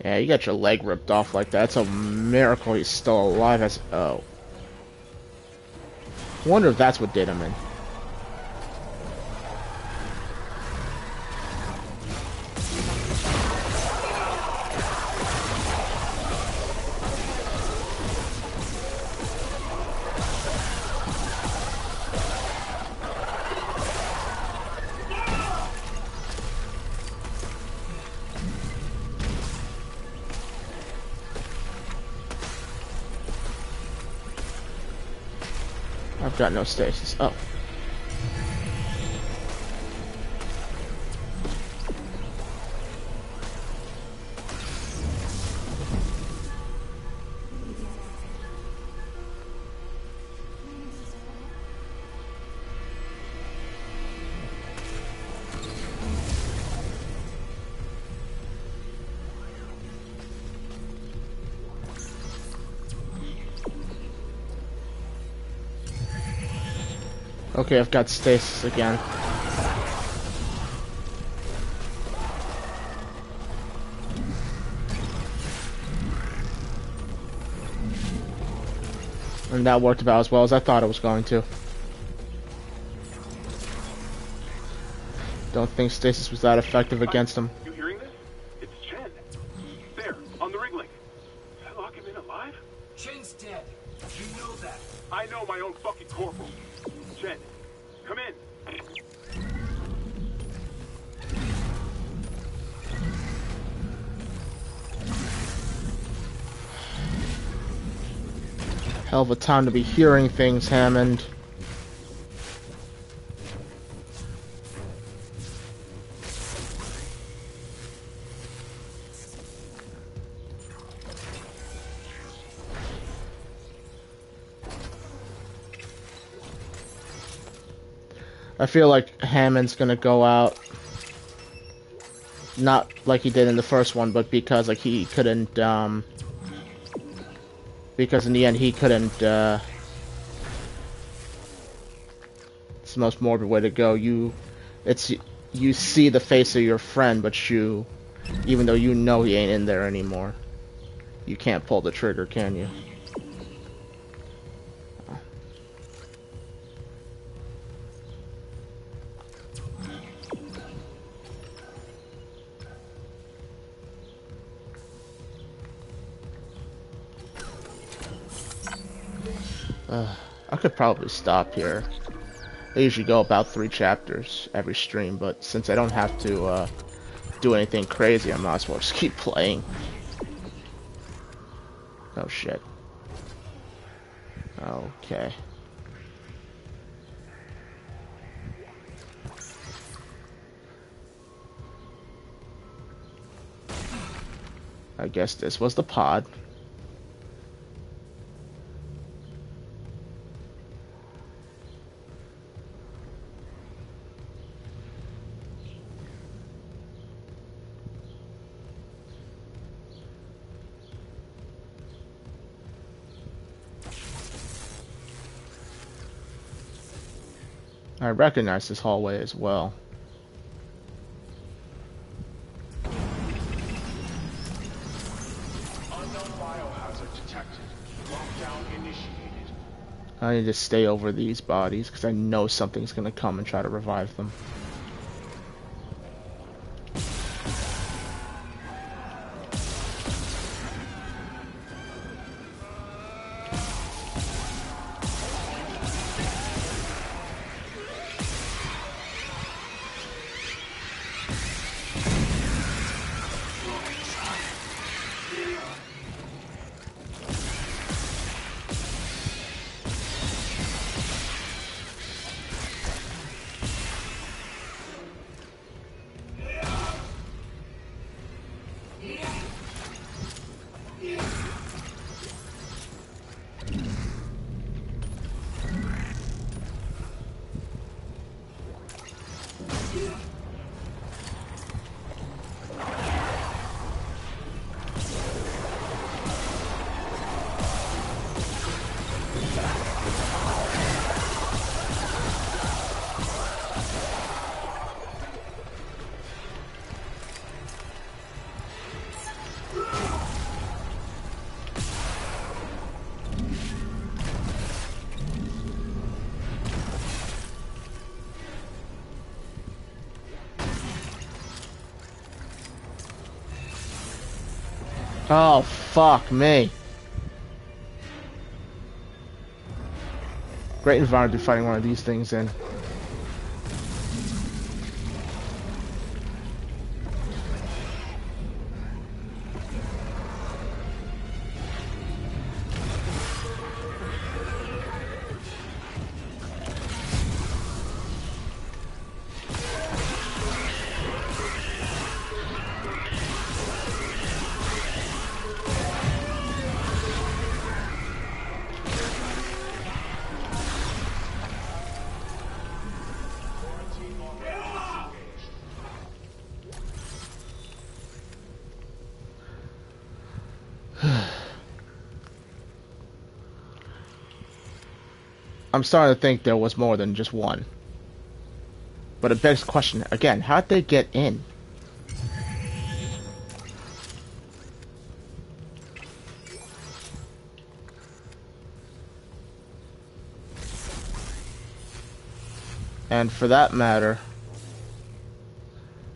Yeah, you got your leg ripped off like that. It's a miracle he's still alive as... Oh. Wonder if that's what did him in. I've got no stasis. Oh. Okay, I've got stasis again. And that worked about as well as I thought it was going to. Don't think stasis was that effective against him. You hearing this? It's Chen. There, on the rig link. Did I lock him in alive? Chen's dead. You know that. I know my own fucking corporal. Chen, come in. Hell of a time to be hearing things, Hammond. I feel like Hammond's gonna go out, not like he did in the first one, but because like he couldn't, because in the end he couldn't. It's the most morbid way to go. You see the face of your friend, but even though you know he ain't in there anymore, you can't pull the trigger, can you? I could probably stop here. I usually go about 3 chapters every stream, but since I don't have to do anything crazy, I might as well just keep playing. Oh shit. Okay. I guess this was the pod. I recognize this hallway as well. Unknown biohazard detected. Lockdown initiated. I need to stay over these bodies because I know something's gonna come and try to revive them. Oh, fuck me. Great environment to be fighting one of these things in. I'm starting to think there was more than just one. But it begs the question, again, how'd they get in? And for that matter,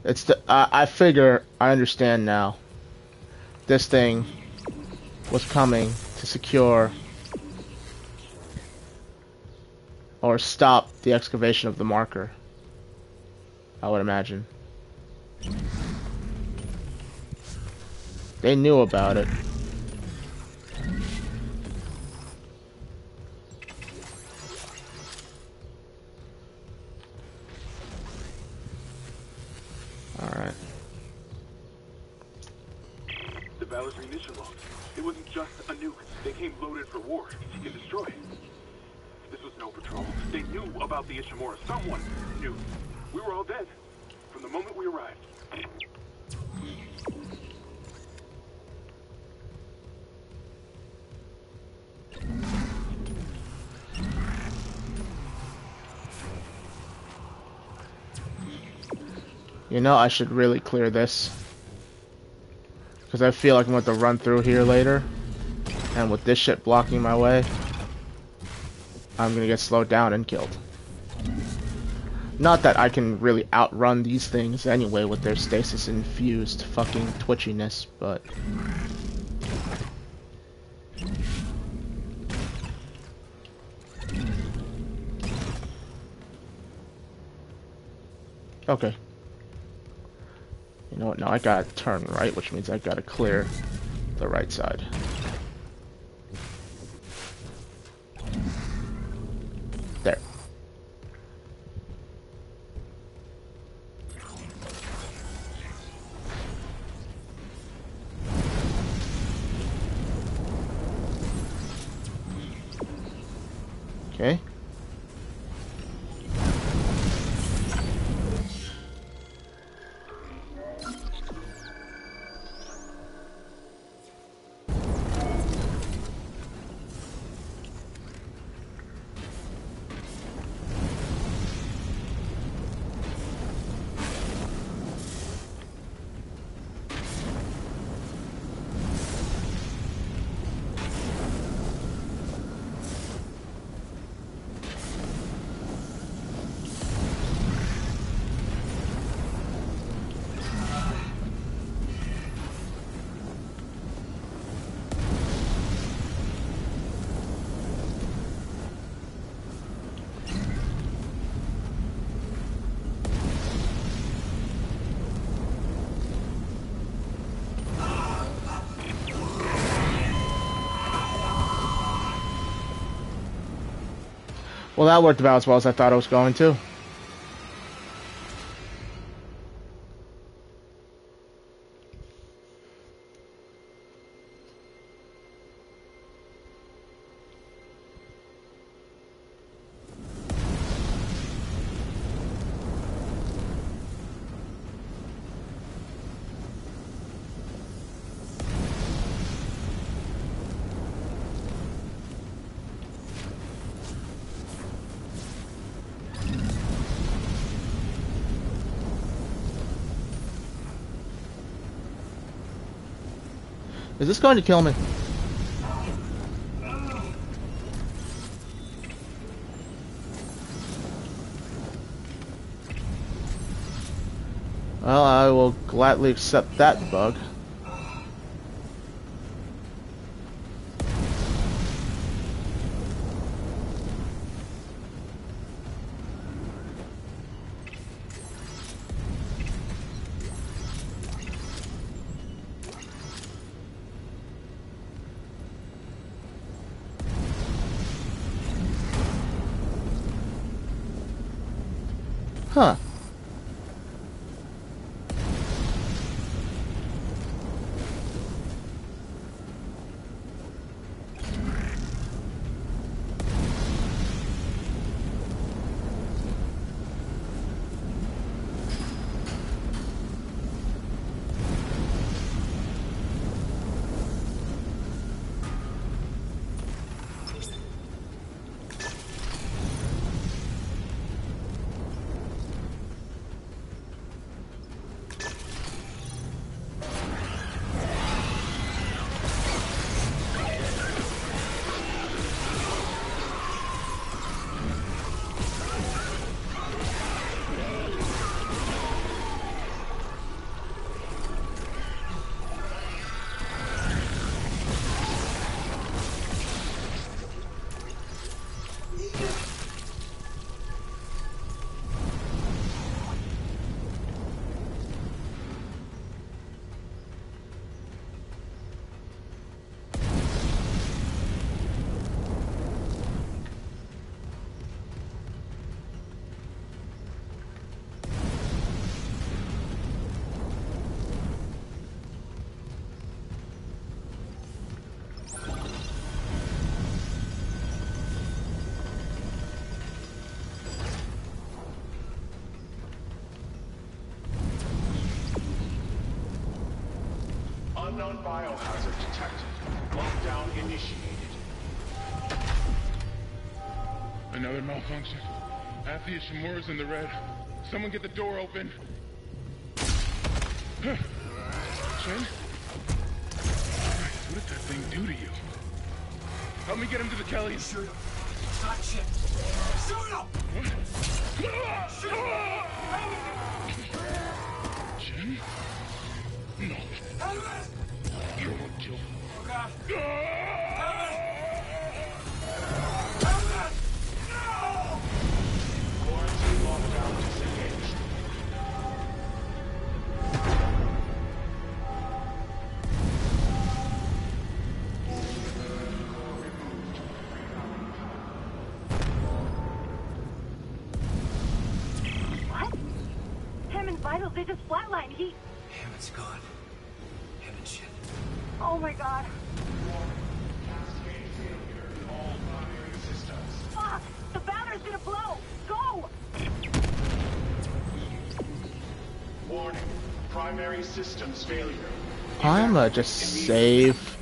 it's the I figure I understand now. This thing was coming to secure or stop the excavation of the marker, I would imagine. They knew about it. Alright. The Valor's munition logs. It wasn't just a nuke. They came loaded for war. You can destroy. This was no Snow Patrol. They knew about the Ishimura. Someone knew. We were all dead from the moment we arrived. You know, I should really clear this. Because I feel like I'm going to run through here later. And with this shit blocking my way, I'm going to get slowed down and killed. Not that I can really outrun these things anyway with their stasis-infused fucking twitchiness, but... Okay. You know what, now I gotta turn right, which means I gotta clear the right side. There. Okay. Well, that worked about as well as I thought it was going to. Is this going to kill me? Well, I will gladly accept that bug. Huh. Common biohazard detected. Lockdown initiated. Another malfunction. Half the Ishimura's in the red. Someone get the door open. Huh. Chen? What did that thing do to you? Help me get him to the Kellys. Shoot him. It's not shit. Shoot him! What? Shoot him! Chen? No. Helmet! You won't kill. Oh God. Quarantine lockdown disengaged. What? Him and Vitals, they just flatlined. Hammond's gone. Hammond shit. Oh my God. Fuck! The battery's gonna blow! Go! Warning. Primary systems failure. I'm just save.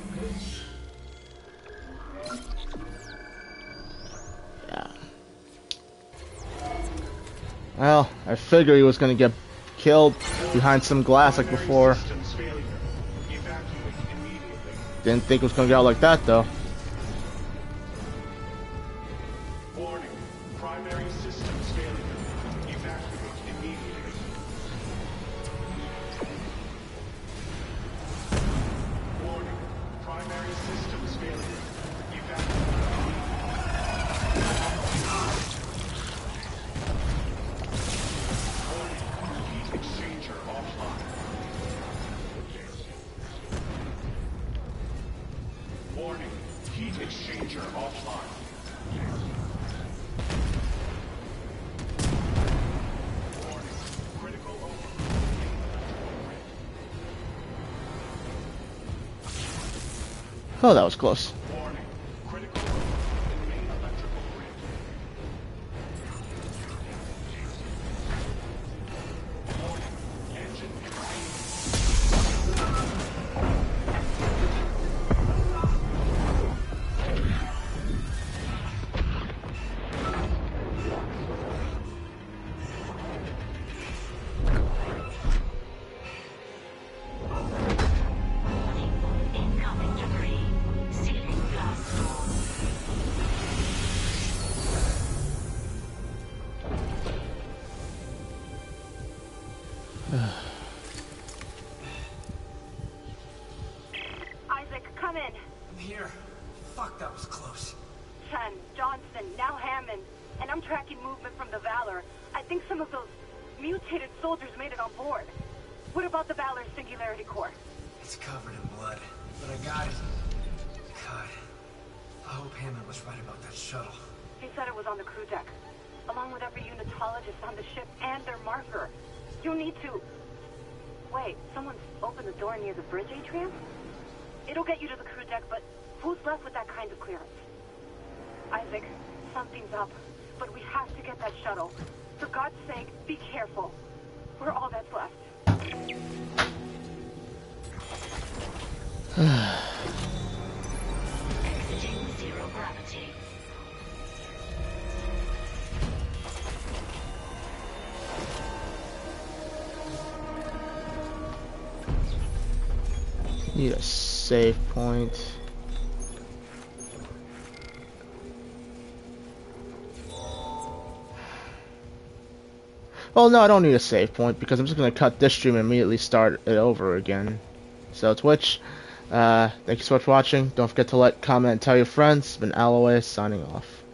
Yeah. Well, I figured he was gonna get killed behind some glass like before. Systems failure. Evacuate immediately. Didn't think it was gonna get out like that though. Warning. Primary systems failure. Evacuate immediately. Warning. Primary systems failure. Evacuate. Warning. Heat exchanger offline. Warning. Heat exchanger offline. Warning. Critical overload in electrical grid. Oh, that was close. Warning. Critical overload in main electrical grid. Warning. Engine containment. Incoming debris. Sealing blast door. Isaac, come in. I'm here. Fuck, that was close. Chen, Johnson, now Hammond. And I'm tracking movement from the Valor. I think some of those mutated soldiers made it on board. What about the Valor's Singularity Core? It's covered in blood, but I got it. God, I hope Hammond was right about that shuttle. He said it was on the crew deck, along with every unitologist on the ship and their marker. You need to... Wait, someone's opened the door near the bridge atrium? It'll get you to the crew deck, but who's left with that kind of clearance? Isaac, something's up, but we have to get that shuttle. For God's sake, be careful. We're all that's left. Exiting zero gravity. Need a save point. Well, no, I don't need a save point because I'm just going to cut this stream and immediately start it over again. So, Twitch, thank you so much for watching. Don't forget to like, comment, and tell your friends. It's been Alloway signing off.